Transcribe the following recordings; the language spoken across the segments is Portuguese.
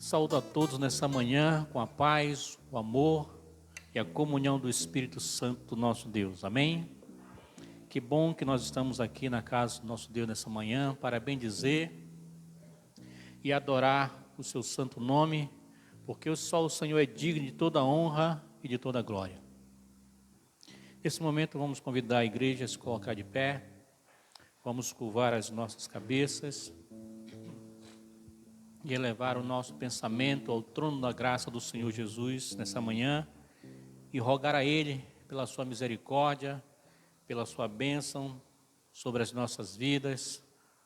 Saúdo a todos nessa manhã com a paz, o amor e a comunhão do Espírito Santo do nosso Deus. Amém? Que bom que nós estamos aqui na casa do nosso Deus nessa manhã para bendizer e adorar o seu santo nome, porque só o Senhor é digno de toda honra e de toda glória. Nesse momento vamos convidar a igreja a se colocar de pé, vamos curvar as nossas cabeças e elevar o nosso pensamento ao trono da graça do Senhor Jesus nessa manhã e rogar a Ele pela sua misericórdia, pela sua bênção sobre as nossas vidas,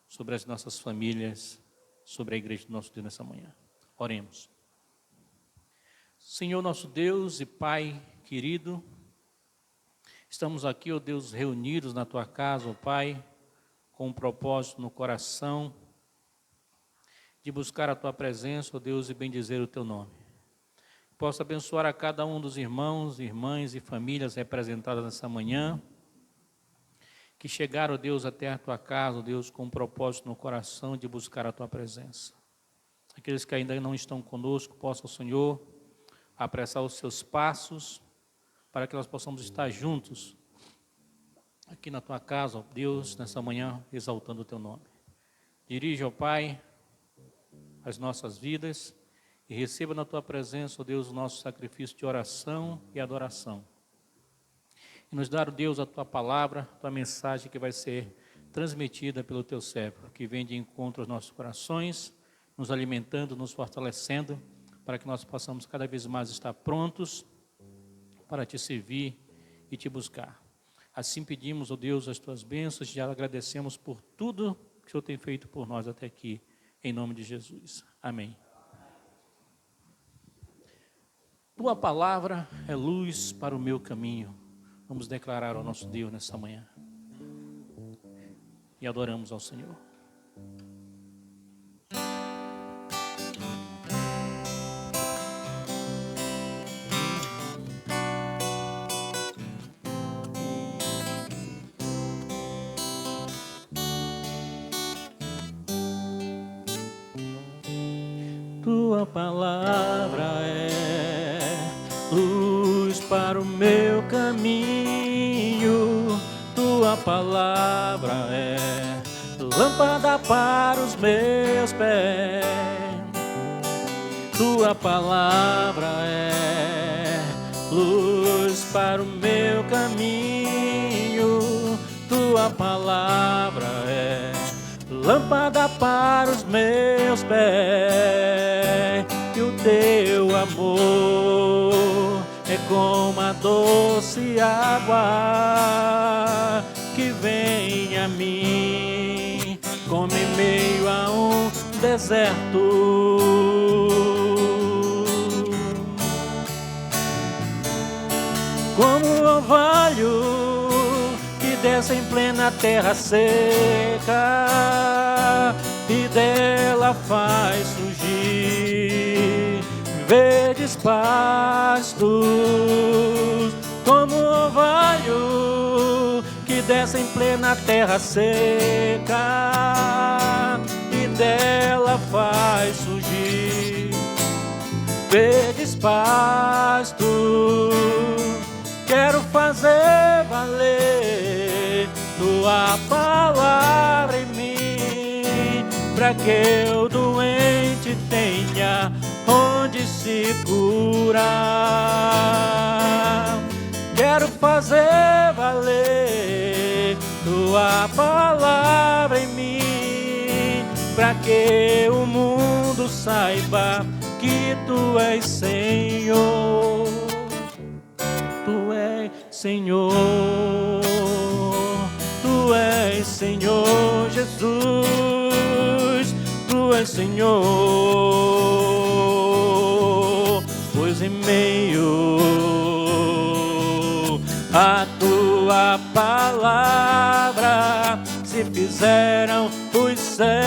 sobre as nossas famílias, sobre a igreja do nosso Deus nessa manhã. Oremos. Senhor nosso Deus e Pai querido, estamos aqui, ó Deus, reunidos na Tua casa, ó Pai, com um propósito no coração de buscar a Tua presença, ó Deus, e bendizer o Teu nome. Possa abençoar a cada um dos irmãos, irmãs e famílias representadas nessa manhã, que chegaram, ó Deus, até a Tua casa, ó Deus, com um propósito no coração de buscar a Tua presença. Aqueles que ainda não estão conosco, possa o Senhor apressar os seus passos, para que nós possamos estar juntos aqui na Tua casa, ó Deus, nessa manhã, exaltando o Teu nome. Dirige, ó Pai, as nossas vidas e receba na Tua presença, ó Deus, o nosso sacrifício de oração e adoração. E nos dar, ó Deus, a Tua palavra, a Tua mensagem que vai ser transmitida pelo Teu servo, que vem de encontro aos nossos corações, nos alimentando, nos fortalecendo, para que nós possamos cada vez mais estar prontos para Te servir e Te buscar. Assim pedimos, ó Deus, as Tuas bênçãos e já agradecemos por tudo que o Senhor tem feito por nós até aqui. Em nome de Jesus. Amém. Tua palavra é luz para o meu caminho. Vamos declarar ao nosso Deus nessa manhã. E adoramos ao Senhor. Tua palavra é luz para o meu caminho. Tua palavra é lâmpada para os meus pés. Tua palavra é luz para o meu caminho. Tua palavra é lâmpada para os meus pés. E o Teu amor é como a doce água que vem a mim, como em meio a um deserto. Como o orvalho que desce em plena terra seca e dela faz surgir verdes pastos, como o orvalho que desce em plena terra seca e dela faz surgir verdes pastos. Quero fazer valer Tua palavra em mim, para que o doente tenha onde se curar. Quero fazer valer Tua palavra em mim, para que o mundo saiba que Tu és Senhor. Tu és Senhor, Tu és Senhor Jesus, Tu és Senhor, pois em meio a Tua palavra se fizeram os céus.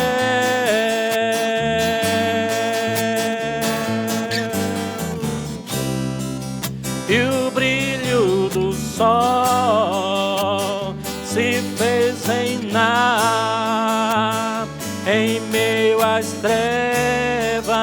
E o brilho do sol se fez reinar em meio às trevas.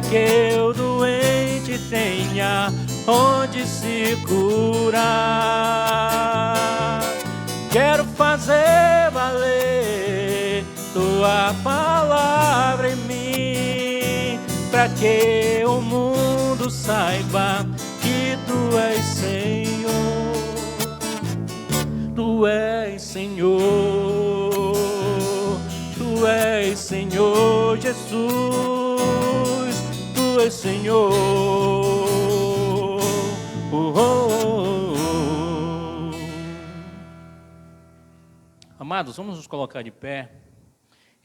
que o doente tenha onde se curar. Quero fazer valer tua palavra em mim, para que o mundo saiba que tu és Senhor. Tu és Senhor, tu és Senhor Jesus, tu és Senhor. Amados, vamos nos colocar de pé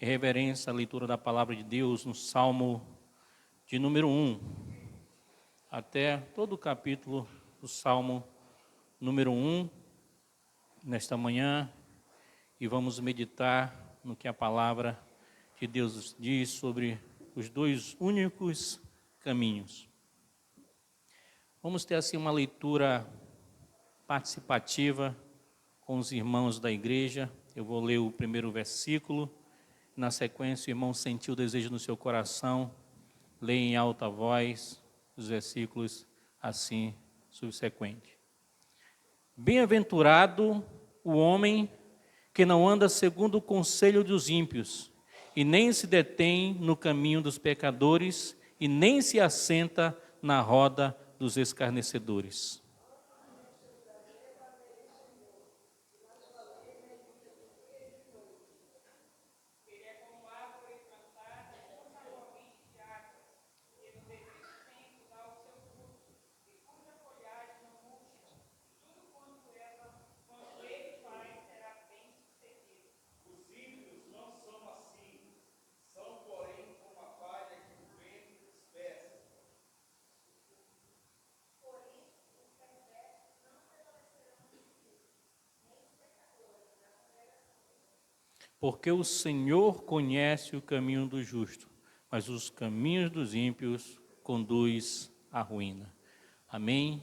em reverência à leitura da palavra de Deus no Salmo de número 1, até todo o capítulo do Salmo número 1, nesta manhã, e vamos meditar no que a palavra de Deus diz sobre os dois únicos caminhos. Vamos ter assim uma leitura participativa com os irmãos da igreja. Eu vou ler o primeiro versículo, na sequência o irmão sentiu o desejo no seu coração, lê em alta voz os versículos assim subsequentes. Bem-aventurado o homem que não anda segundo o conselho dos ímpios, e nem se detém no caminho dos pecadores, e nem se assenta na roda dos escarnecedores. Porque o Senhor conhece o caminho do justo, mas os caminhos dos ímpios conduz à ruína. Amém?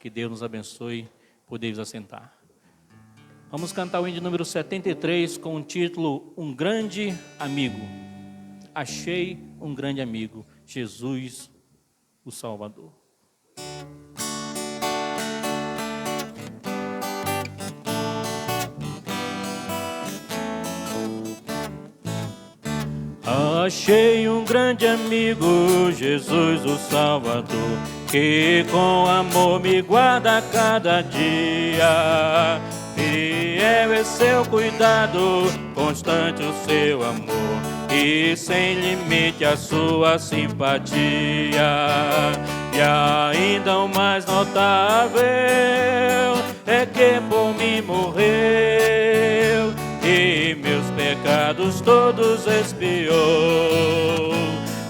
Que Deus nos abençoe. Podeis assentar. Vamos cantar o hino de número 73 com o título Um Grande Amigo. Achei um grande amigo, Jesus, o Salvador. Achei um grande amigo, Jesus o Salvador, que com amor me guarda a cada dia. Fiel é seu cuidado, constante o seu amor, e sem limite a sua simpatia. E ainda o mais notável é que por mim morreu, e meus pecados todos expiou.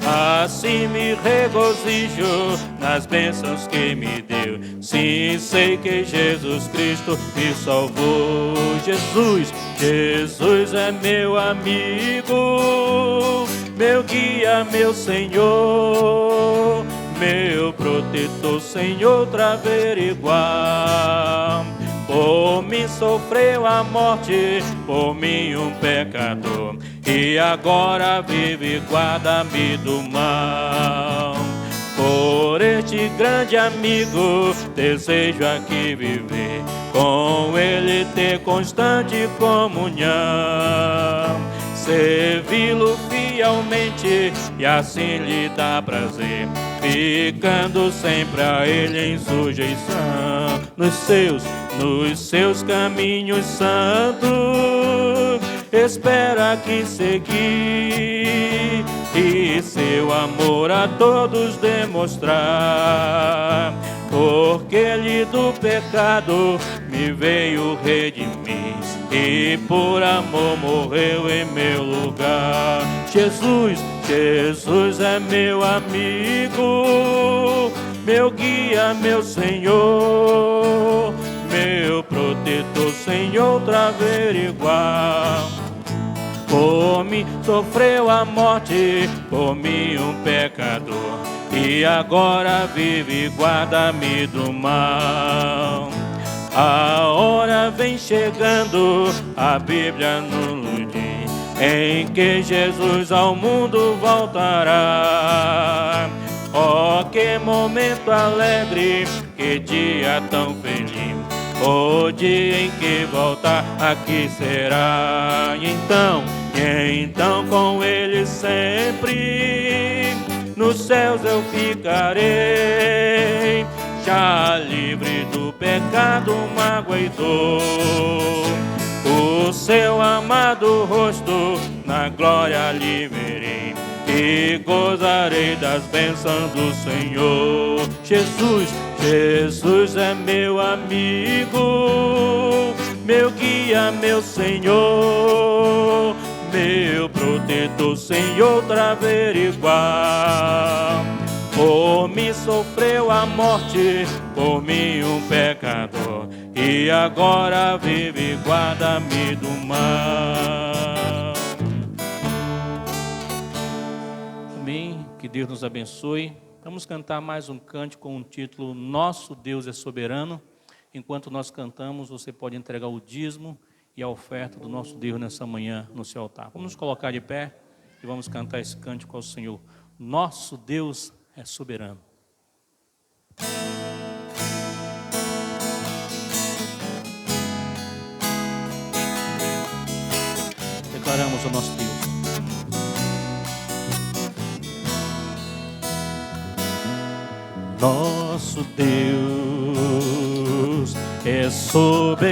Assim me regozijo nas bênçãos que me deu. Sim, sei que Jesus Cristo me salvou. Jesus é meu amigo, meu guia, meu Senhor, meu protetor sem outra averiguar. Por mim sofreu a morte, por mim um pecador, e agora vive e guarda-me do mal. Por este grande amigo desejo aqui viver, com ele ter constante comunhão, servi-lo fielmente e assim lhe dá prazer, ficando sempre a ele em sujeição, nos seus caminhos santos, espera aqui seguir e seu amor a todos demonstrar, porque ele do pecado me veio redimir e por amor morreu em meu lugar. Jesus é meu amigo, meu guia, meu Senhor, meu protetor sem outra averiguar. Por mim sofreu a morte, por mim um pecador, e agora vive e guarda-me do mal. A hora vem chegando, a Bíblia nos diz, em que Jesus ao mundo voltará. Oh, que momento alegre, que dia tão feliz, o dia em que voltar aqui será. E então com ele sempre, nos céus eu ficarei, já livre do pecado, mágoa e dor. O seu amado rosto na glória lhe verei, e gozarei das bênçãos do Senhor. Jesus é meu amigo, meu guia, meu Senhor, meu protetor, sem outra averiguar. Por mim sofreu a morte, por mim um pecador, e agora vive e guarda-me do mal. Amém. Que Deus nos abençoe. Vamos cantar mais um cântico com o título Nosso Deus é Soberano. Enquanto nós cantamos, você pode entregar o dízimo e a oferta do nosso Deus nessa manhã no seu altar. Vamos nos colocar de pé e vamos cantar esse cântico ao Senhor. Nosso Deus é soberano. Declaramos o nosso Deus. Nosso Deus é soberano,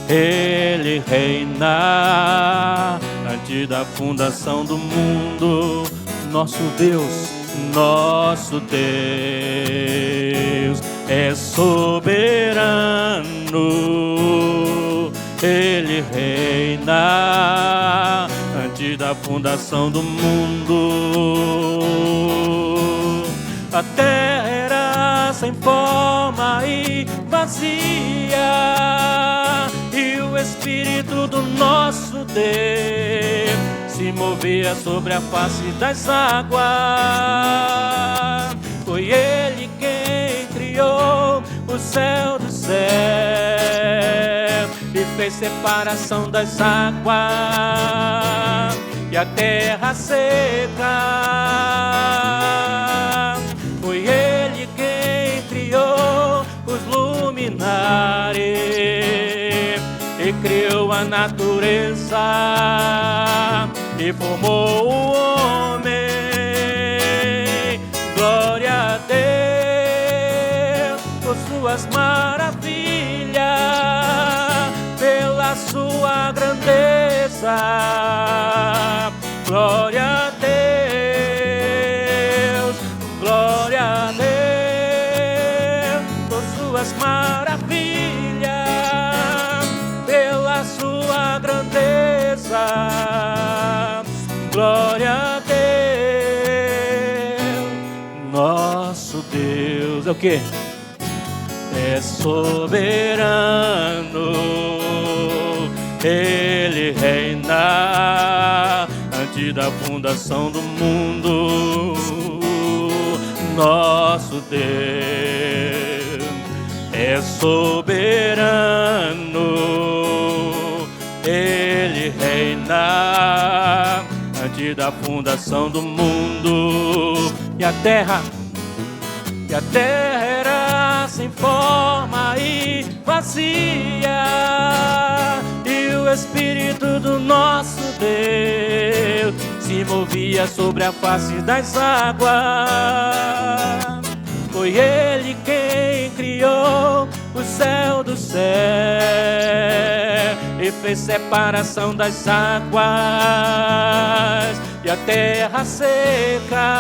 Ele reina antes da fundação do mundo. Nosso Deus é soberano, Ele reina antes da fundação do mundo. A terra era sem forma e vazia, e o Espírito do nosso Deus se movia sobre a face das águas. Foi Ele quem criou o céu do céu e fez separação das águas e a terra seca. Foi Ele quem criou os luminares e criou a natureza e formou o homem. Glória a Deus por suas maravilhas, pela sua grandeza. Glória a Deus, glória a Deus por suas maravilhas, pela sua grandeza. Glória a Deus. Nosso Deus é o quê? É soberano, Ele reina antes da fundação do mundo. Nosso Deus é soberano, Ele reina antes da fundação do mundo. E a terra era sem forma e vazia, e o Espírito do nosso Deus se movia sobre a face das águas. Foi Ele quem criou o céu do céu e fez separação das águas e a terra seca.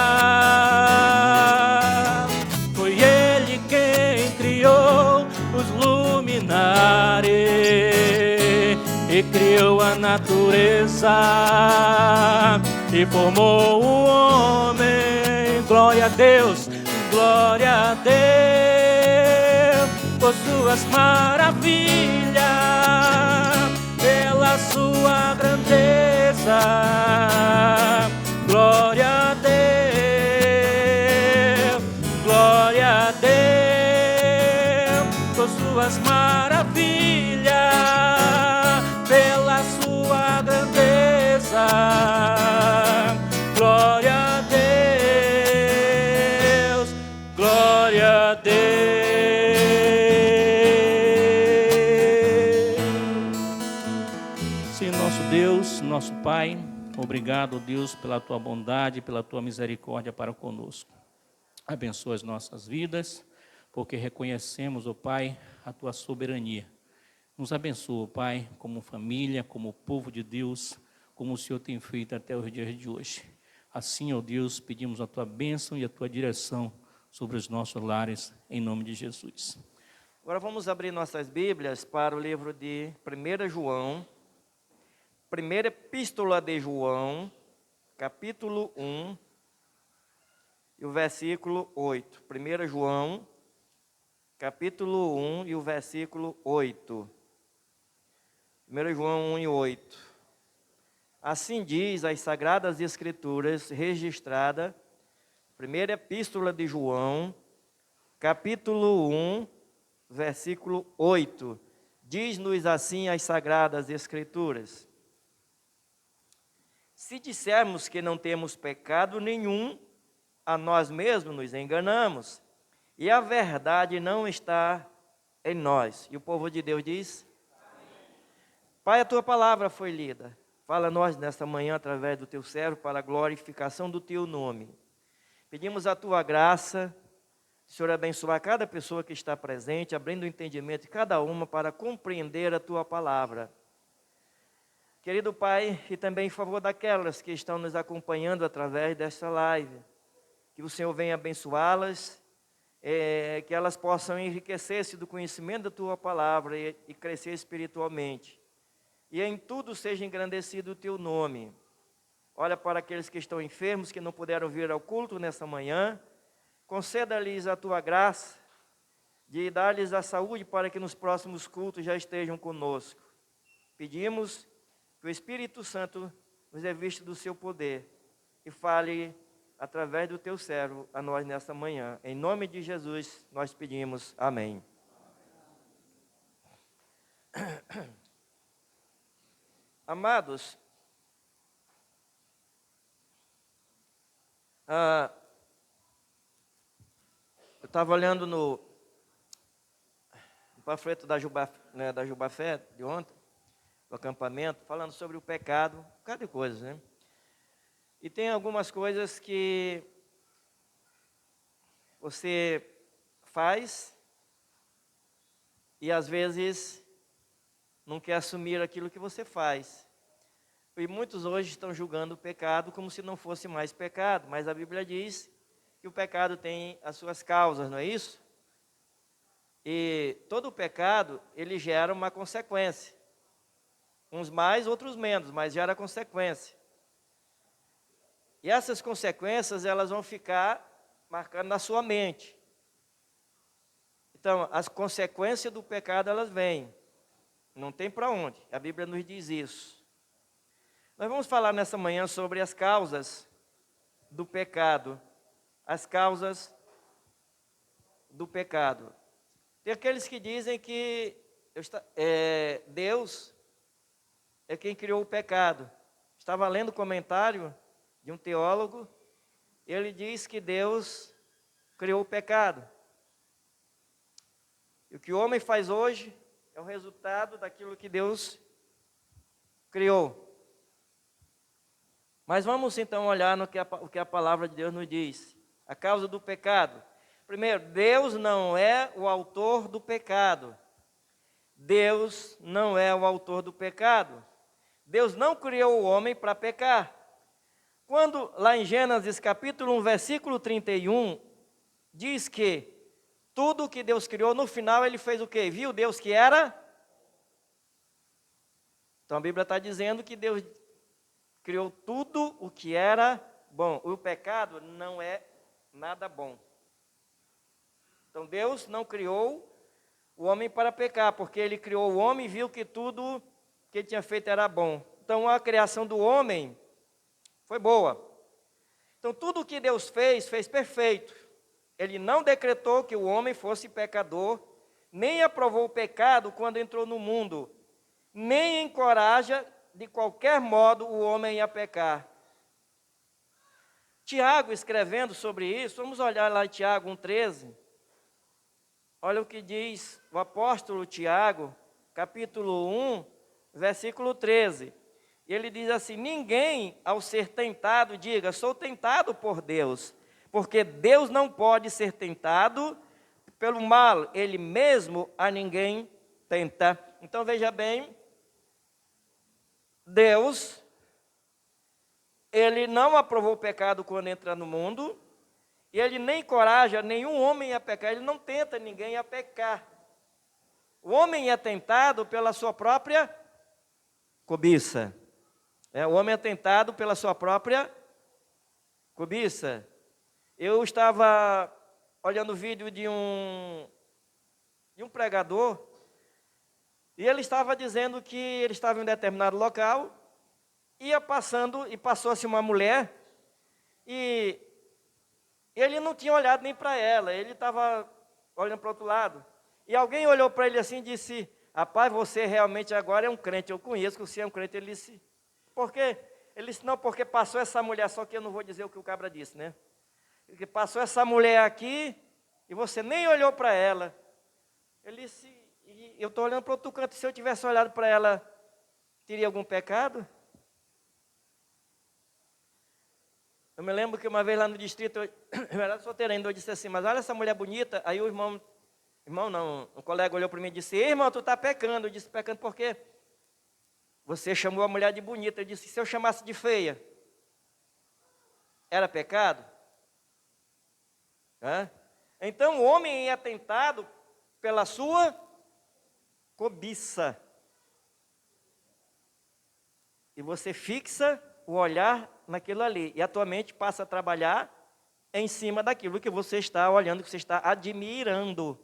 Foi Ele quem criou os luminares e criou a natureza e formou o homem. Glória a Deus, glória a Deus por suas maravilhas, pela sua grandeza. Glória a Deus, glória a Deus por suas maravilhas, pela sua grandeza. Glória a Deus. Sim, nosso Deus, nosso Pai, obrigado, Deus, pela tua bondade, pela tua misericórdia para conosco. Abençoa as nossas vidas, porque reconhecemos, ó Pai, a tua soberania. Nos abençoa, Pai, como família, como povo de Deus, como o Senhor tem feito até os dias de hoje. Assim, ó Deus, pedimos a tua bênção e a tua direção sobre os nossos lares, em nome de Jesus. Agora vamos abrir nossas Bíblias para o livro de 1 João, primeira epístola de João, capítulo 1, e o versículo 8. 1 João, capítulo 1 e o versículo 8. 1 João 1 e 8. Assim diz as Sagradas Escrituras, registrada, primeira epístola de João, capítulo 1, versículo 8. Diz-nos assim as Sagradas Escrituras: se dissermos que não temos pecado nenhum, a nós mesmos nos enganamos, e a verdade não está em nós. E o povo de Deus diz: Pai, a tua palavra foi lida. Fala a nós nesta manhã através do teu servo para a glorificação do teu nome. Pedimos a tua graça, Senhor, abençoar cada pessoa que está presente, abrindo o entendimento de cada uma para compreender a tua palavra. Querido Pai, e também em favor daquelas que estão nos acompanhando através desta live, que o Senhor venha abençoá-las, que elas possam enriquecer-se do conhecimento da tua palavra e crescer espiritualmente. E em tudo seja engrandecido o teu nome. Olha para aqueles que estão enfermos, que não puderam vir ao culto nessa manhã. Conceda-lhes a tua graça de dar-lhes a saúde para que nos próximos cultos já estejam conosco. Pedimos que o Espírito Santo nos revista do seu poder e fale através do teu servo a nós nesta manhã. Em nome de Jesus nós pedimos. Amém. Amados, eu estava olhando no panfleto da Jubafé de ontem, do acampamento, falando sobre o pecado, um bocado de coisas, né? E tem algumas coisas que você faz e às vezes não quer assumir aquilo que você faz. E muitos hoje estão julgando o pecado como se não fosse mais pecado, mas a Bíblia diz que o pecado tem as suas causas, não é isso? E todo pecado, ele gera uma consequência. Uns mais, outros menos, mas gera consequência. E essas consequências, elas vão ficar marcando na sua mente. Então, as consequências do pecado, elas vêm. Não tem para onde. A Bíblia nos diz isso. Nós vamos falar nessa manhã sobre as causas do pecado. As causas do pecado. Tem aqueles que dizem que Deus é quem criou o pecado. Estava lendo o comentário de um teólogo, ele diz que Deus criou o pecado. E o que o homem faz hoje é o resultado daquilo que Deus criou. Mas vamos então olhar no que a palavra de Deus nos diz. A causa do pecado. Primeiro, Deus não é o autor do pecado. Deus não é o autor do pecado. Deus não criou o homem para pecar. Quando lá em Gênesis capítulo 1, versículo 31, diz que tudo que Deus criou, no final ele fez o quê? Viu Deus que era? Então a Bíblia está dizendo que Deus criou tudo o que era bom. O pecado não é nada bom. Então Deus não criou o homem para pecar, porque ele criou o homem e viu que tudo que ele tinha feito era bom. Então a criação do homem foi boa. Então tudo o que Deus fez perfeito. Ele não decretou que o homem fosse pecador, nem aprovou o pecado quando entrou no mundo, nem encoraja de qualquer modo o homem a pecar. Tiago, escrevendo sobre isso, vamos olhar lá em Tiago 1,13. olha o que diz o apóstolo Tiago, capítulo 1, versículo 13. Ele diz assim: ninguém, ao ser tentado, diga, sou tentado por Deus, porque Deus não pode ser tentado pelo mal, Ele mesmo a ninguém tenta. Então veja bem, Deus, Ele não aprovou o pecado quando entra no mundo, e Ele nem encoraja nenhum homem a pecar, Ele não tenta ninguém a pecar. O homem é tentado pela sua própria cobiça. O homem é tentado pela sua própria cobiça. Eu estava olhando o vídeo de um pregador, e ele estava dizendo que ele estava em um determinado local, ia passando, e passou-se uma mulher, e ele não tinha olhado nem para ela, ele estava olhando para o outro lado. E alguém olhou para ele assim e disse: rapaz, você realmente agora é um crente, eu conheço que você é um crente. Ele disse: por quê? Ele disse: não, porque passou essa mulher, só que eu não vou dizer o que o cabra disse, né? Porque passou essa mulher aqui e você nem olhou para ela. Ele disse: eu estou olhando para outro canto, se eu tivesse olhado para ela, teria algum pecado? Eu me lembro que uma vez lá no distrito, eu era solteiro ainda, eu disse assim: mas olha essa mulher bonita. Aí o irmão não, um colega olhou para mim e disse: irmão, tu está pecando. Eu disse: pecando por quê? Você chamou a mulher de bonita. Eu disse: se eu chamasse de feia, era pecado? Então o homem é tentado pela sua cobiça. E você fixa o olhar naquilo ali. E a tua mente passa a trabalhar em cima daquilo que você está olhando, que você está admirando.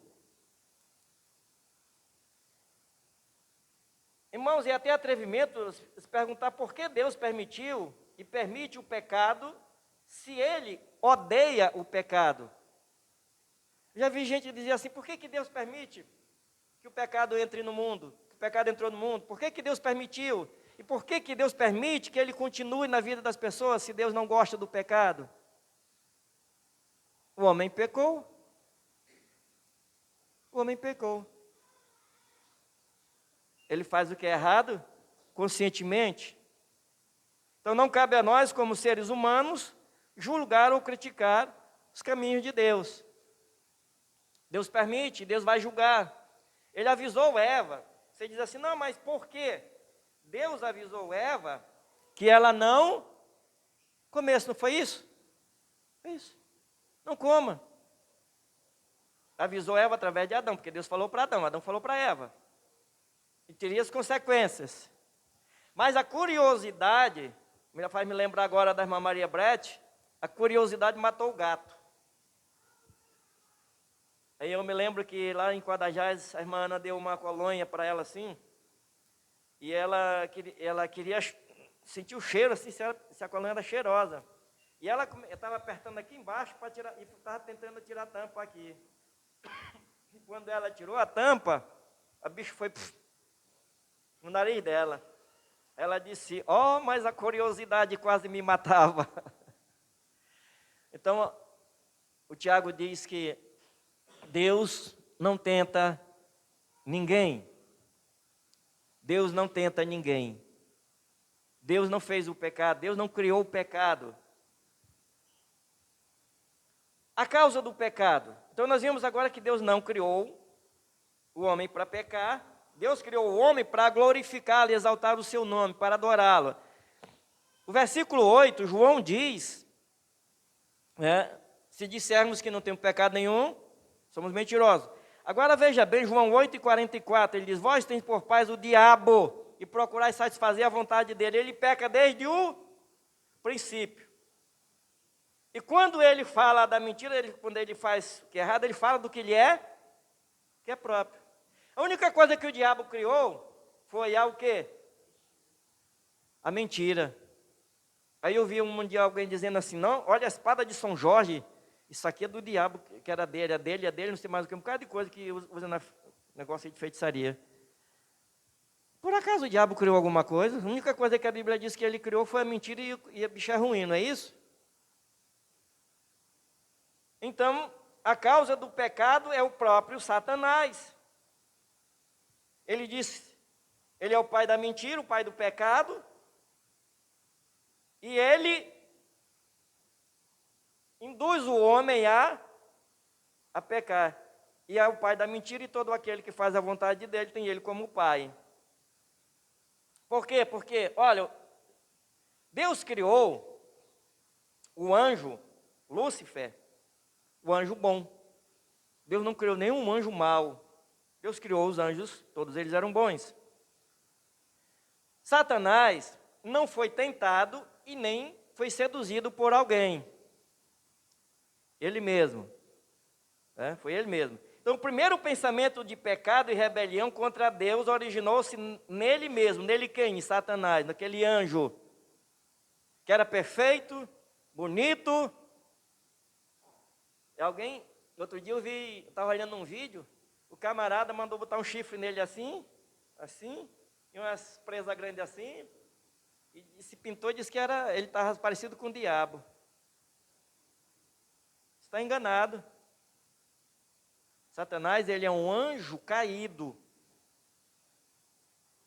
Irmãos, e até atrevimento se perguntar por que Deus permitiu e permite o pecado, se Ele odeia o pecado. Já vi gente dizer assim: por que Deus permite que o pecado entre no mundo? Que o pecado entrou no mundo? Por que Deus permitiu? E por que Deus permite que ele continue na vida das pessoas, se Deus não gosta do pecado? O homem pecou. O homem pecou. Ele faz o que é errado, conscientemente. Então não cabe a nós, como seres humanos, julgar ou criticar os caminhos de Deus. Deus permite, Deus vai julgar. Ele avisou Eva. Você diz assim: não, mas por quê? Deus avisou Eva que ela não comesse, não foi isso? Foi isso. Não coma. Avisou Eva através de Adão, porque Deus falou para Adão, Adão falou para Eva. E teria as consequências. Mas a curiosidade, faz me lembrar agora da irmã Maria Brett, a curiosidade matou o gato. Aí eu me lembro que lá em Quadajás, a irmã Ana deu uma colônia para ela assim, e ela queria sentir o cheiro, assim, se a colônia era cheirosa. E ela estava apertando aqui embaixo para tirar, e estava tentando tirar a tampa aqui. E quando ela tirou a tampa, a bicho foi no nariz dela. Ela disse: mas a curiosidade quase me matava. Então, o Tiago diz que Deus não tenta ninguém. Deus não tenta ninguém. Deus não fez o pecado, Deus não criou o pecado. A causa do pecado. Então nós vimos agora que Deus não criou o homem para pecar. Deus criou o homem para glorificá-lo e exaltar o seu nome, para adorá-lo. O versículo 8, João diz, se dissermos que não temos pecado nenhum, somos mentirosos. Agora veja bem, João 8,44, ele diz: vós tens por pais o diabo, e procurais satisfazer a vontade dele. Ele peca desde o princípio. E quando ele fala da mentira, quando ele faz o que é errado, ele fala do que ele é, que é próprio. A única coisa que o diabo criou foi o quê? A mentira. Aí eu vi um dia alguém dizendo assim: não, olha a espada de São Jorge, isso aqui é do diabo, que era dele, não sei mais o que, um bocado de coisa que usa no negócio de feitiçaria. Por acaso o diabo criou alguma coisa? A única coisa que a Bíblia diz que ele criou foi a mentira e a bicha é ruim, não é isso? Então, a causa do pecado é o próprio Satanás. Ele disse, ele é o pai da mentira, o pai do pecado, e ele induz o homem a pecar. E é o pai da mentira, e todo aquele que faz a vontade dele tem ele como pai. Por quê? Porque, olha, Deus criou o anjo Lúcifer, o anjo bom. Deus não criou nenhum anjo mau. Deus criou os anjos, todos eles eram bons. Satanás não foi tentado e nem foi seduzido por alguém. Ele mesmo. Foi ele mesmo. Então, o primeiro pensamento de pecado e rebelião contra Deus originou-se nele mesmo. Nele quem? Em Satanás, naquele anjo que era perfeito, bonito. Outro dia eu estava olhando um vídeo, o camarada mandou botar um chifre nele assim, e umas presas grandes assim, e se pintou e disse que ele estava parecido com o diabo. Está enganado. Satanás, ele é um anjo caído.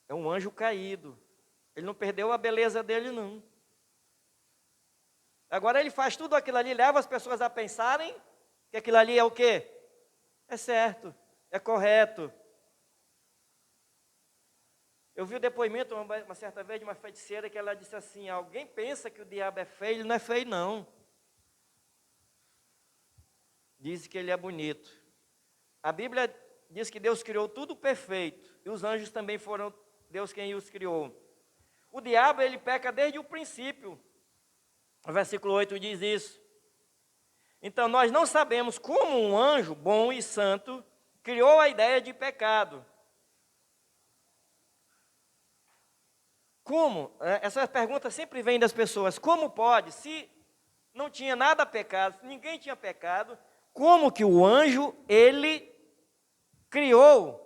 É um anjo caído. Ele não perdeu a beleza dele, não. Agora ele faz tudo aquilo ali, leva as pessoas a pensarem que aquilo ali é o quê? É certo, é correto. Eu vi o depoimento uma certa vez de uma feiticeira que ela disse assim, alguém pensa que o diabo é feio, ele não é feio não. Diz que ele é bonito. A Bíblia diz que Deus criou tudo perfeito, e os anjos também foram Deus quem os criou. O diabo, ele peca desde o princípio. O versículo 8 diz isso. Então, nós não sabemos como um anjo bom e santo criou a ideia de pecado. Como? Essa pergunta sempre vem das pessoas. Como pode? Se não tinha nada pecado, se ninguém tinha pecado, como que o anjo, ele criou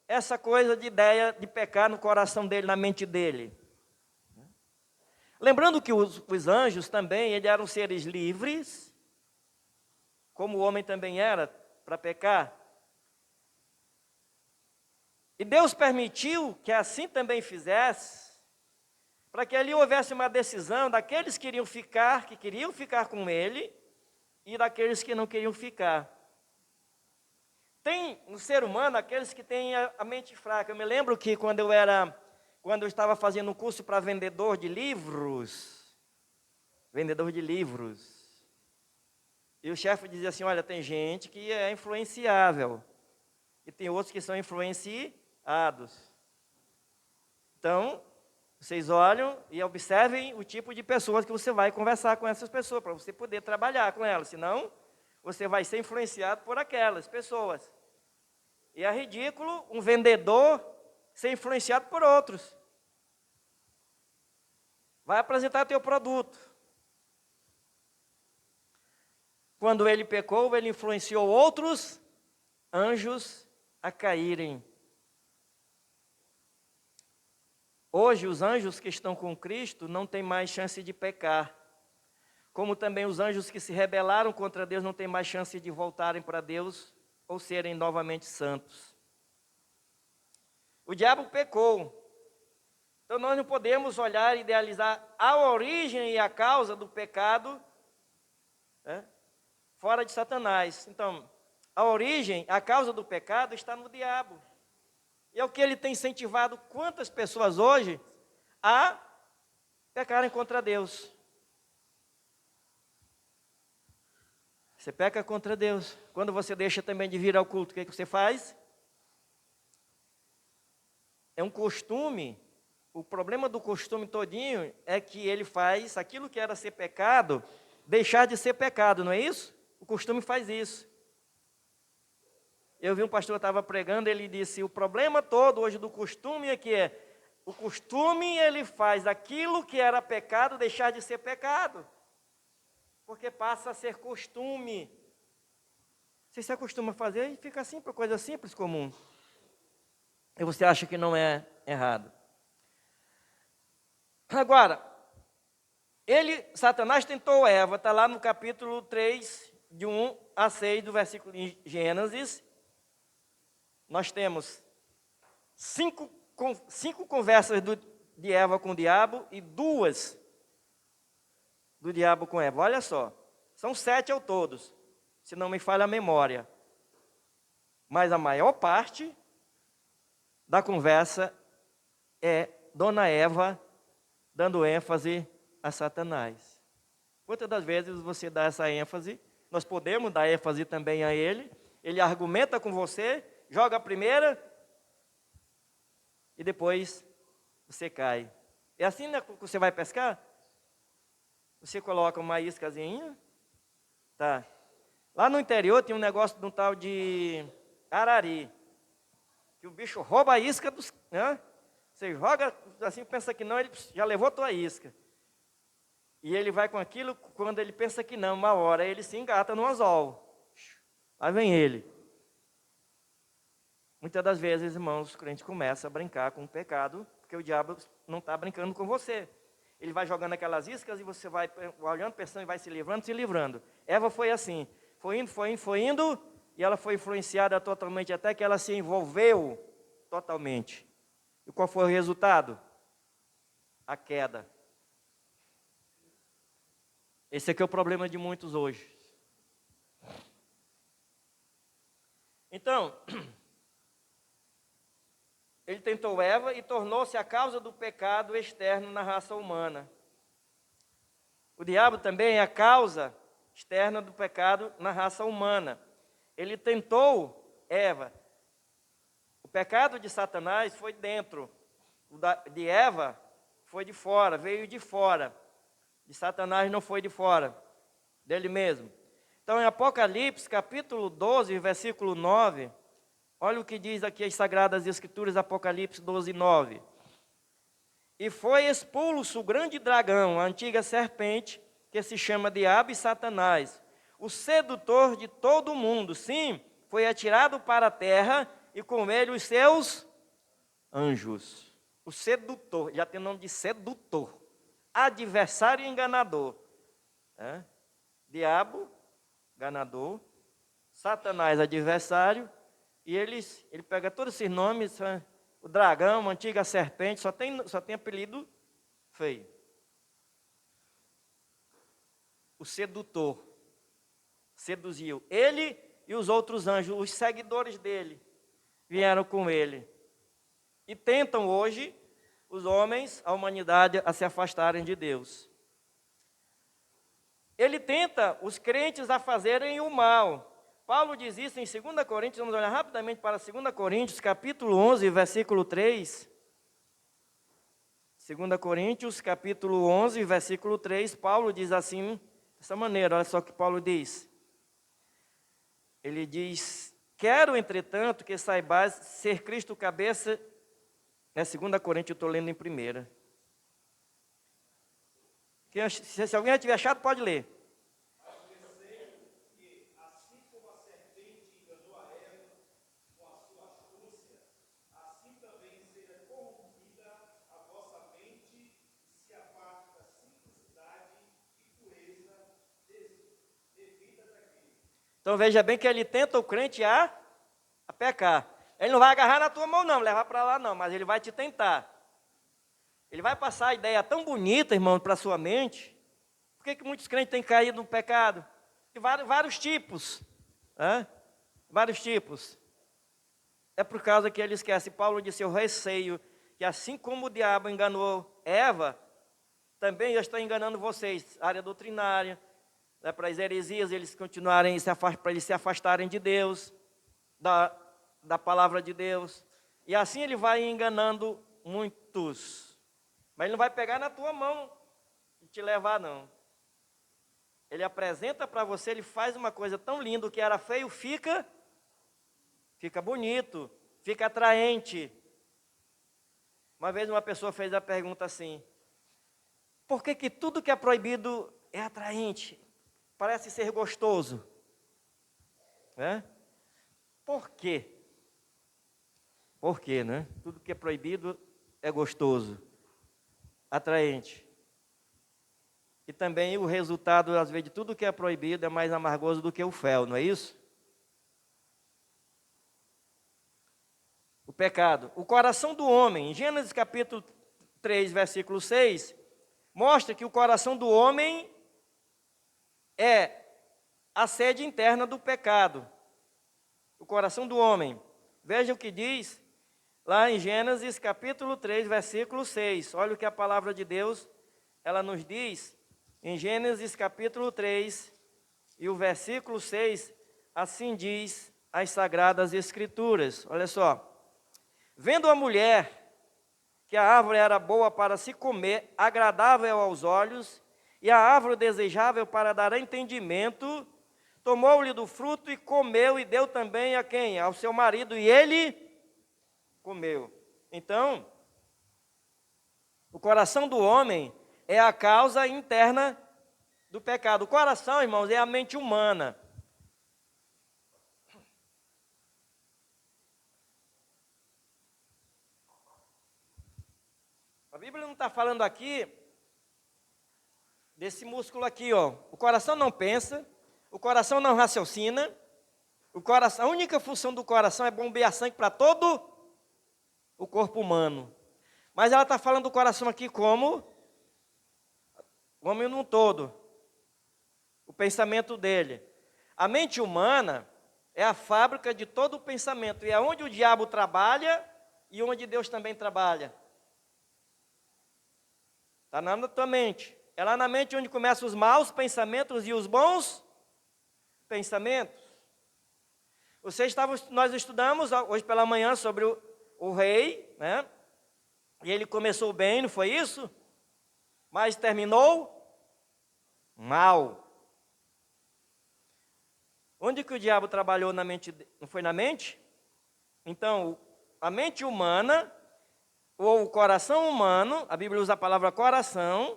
essa coisa de ideia de pecar no coração dele, na mente dele? Lembrando que os anjos também, eles eram seres livres, como o homem também era, para pecar. E Deus permitiu que assim também fizesse, para que ali houvesse uma decisão daqueles que queriam ficar com ele, e daqueles que não queriam ficar. Tem no ser humano aqueles que têm a mente fraca. Eu me lembro que quando eu estava fazendo um curso para vendedor de livros, e o chefe dizia assim, olha, tem gente que é influenciável, e tem outros que são influenciados. Então, vocês olham e observem o tipo de pessoas que você vai conversar com essas pessoas, para você poder trabalhar com elas, senão você vai ser influenciado por aquelas pessoas. E é ridículo um vendedor ser influenciado por outros. Vai apresentar teu produto. Quando ele pecou, ele influenciou outros anjos a caírem. Hoje, os anjos que estão com Cristo não têm mais chance de pecar. Como também os anjos que se rebelaram contra Deus não têm mais chance de voltarem para Deus ou serem novamente santos. O diabo pecou. Então, nós não podemos olhar e idealizar a origem e a causa do pecado fora de Satanás. Então, a origem, a causa do pecado está no diabo. E é o que ele tem incentivado quantas pessoas hoje a pecarem contra Deus. Você peca contra Deus. Quando você deixa também de vir ao culto, o que você faz? É um costume. O problema do costume todinho é que ele faz aquilo que era ser pecado, deixar de ser pecado, não é isso? O costume faz isso. Eu vi um pastor que estava pregando, ele disse, o problema todo hoje do costume é que o costume ele faz aquilo que era pecado deixar de ser pecado. Porque passa a ser costume. Você se acostuma a fazer e fica assim, por coisa simples, comum. E você acha que não é errado. Agora, Satanás tentou Eva, está lá no capítulo 3 de 1 a 6 do versículo de Gênesis, nós temos cinco conversas de Eva com o diabo e 2 do diabo com Eva. Olha só, são 7 ao todos, se não me falha a memória. Mas a maior parte da conversa é Dona Eva dando ênfase a Satanás. Quantas das vezes você dá essa ênfase? Nós podemos dar ênfase também a ele. Ele argumenta com você, joga a primeira e depois você cai. É assim, né, que você vai pescar? Você coloca uma iscazinha, tá? Lá no interior tem um negócio de um tal de arari, que o bicho rouba a isca dos, né? Você joga assim, pensa que não, ele já levou a tua isca. E ele vai com aquilo, quando ele pensa que não, uma hora ele se engata no anzol. Aí vem ele. Muitas das vezes, irmãos, os crentes começam a brincar com o pecado, porque o diabo não está brincando com você. Ele vai jogando aquelas iscas e você vai olhando, pensando e vai se livrando. Eva foi assim, foi indo, e ela foi influenciada totalmente, até que ela se envolveu totalmente. E qual foi o resultado? A queda. Esse aqui é o problema de muitos hoje. Então, ele tentou Eva e tornou-se a causa do pecado externo na raça humana. O diabo também é a causa externa do pecado na raça humana. Ele tentou Eva. O pecado de Satanás foi dentro. O de Eva foi de fora, veio de fora. De Satanás não foi de fora, dele mesmo. Então, em Apocalipse, capítulo 12, versículo 9, olha o que diz aqui as Sagradas Escrituras, Apocalipse 12, 9. E foi expulso o grande dragão, a antiga serpente, que se chama Diabo e Satanás, o sedutor de todo o mundo. Sim, foi atirado para a terra e com ele os seus anjos. O sedutor, já tem o nome de sedutor. Adversário e enganador. Diabo, enganador. Satanás, adversário. E ele pega todos esses nomes. O dragão, a antiga serpente, só tem apelido feio. O sedutor seduziu ele e os outros anjos, os seguidores dele, vieram com ele. E tentam hoje os homens, a humanidade, a se afastarem de Deus. Ele tenta os crentes a fazerem o mal. Paulo diz isso em 2 Coríntios, vamos olhar rapidamente para 2 Coríntios, capítulo 11, versículo 3. 2 Coríntios, capítulo 11, versículo 3, Paulo diz assim, dessa maneira, olha só o que Paulo diz. Ele diz, quero, entretanto, que saibais ser Cristo cabeça. 2 Coríntios, eu estou lendo em primeira. Se alguém já tiver achado, pode ler. Então veja bem que ele tenta o crente a pecar. Ele não vai agarrar na tua mão não, levar para lá não, mas ele vai te tentar. Ele vai passar a ideia tão bonita, irmão, para a sua mente. Por que muitos crentes têm caído no pecado? De vários tipos. Vários tipos. É por causa que ele esquece. Paulo disse, eu receio que assim como o diabo enganou Eva, também eu estou enganando vocês. Área doutrinária, para as heresias, eles continuarem, para eles se afastarem de Deus, da palavra de Deus. E assim ele vai enganando muitos. Mas ele não vai pegar na tua mão e te levar, não. Ele apresenta para você, ele faz uma coisa tão linda, o que era feio fica bonito, fica atraente. Uma vez uma pessoa fez a pergunta assim, por que tudo que é proibido é atraente? Parece ser gostoso. Por quê? Por quê, né? Tudo que é proibido é gostoso, atraente. E também o resultado, às vezes, de tudo que é proibido é mais amargoso do que o fel, não é isso? O pecado. O coração do homem, em Gênesis capítulo 3, versículo 6, mostra que o coração do homem é a sede interna do pecado. O coração do homem. Veja o que diz lá em Gênesis capítulo 3, versículo 6. Olha o que a palavra de Deus, ela nos diz em Gênesis capítulo 3 e o versículo 6, assim diz as Sagradas Escrituras. Olha só. Vendo a mulher que a árvore era boa para se comer, agradável aos olhos, e a árvore desejável para dar entendimento, tomou-lhe do fruto e comeu, e deu também a quem? Ao seu marido, e ele comeu. Então, o coração do homem é a causa interna do pecado. O coração, irmãos, é a mente humana. A Bíblia não está falando aqui desse músculo aqui, ó. O coração não pensa, o coração não raciocina, a única função do coração é bombear sangue para todo o corpo humano. Mas ela está falando do coração aqui como o homem num todo, o pensamento dele. A mente humana é a fábrica de todo o pensamento, e é onde o diabo trabalha e onde Deus também trabalha. Está na tua mente. É lá na mente onde começam os maus pensamentos e os bons pensamentos. Nós estudamos hoje pela manhã sobre o rei, né? E ele começou bem, não foi isso? Mas terminou mal. Onde que o diabo trabalhou na mente? Não foi na mente? Então, a mente humana, ou o coração humano, a Bíblia usa a palavra coração,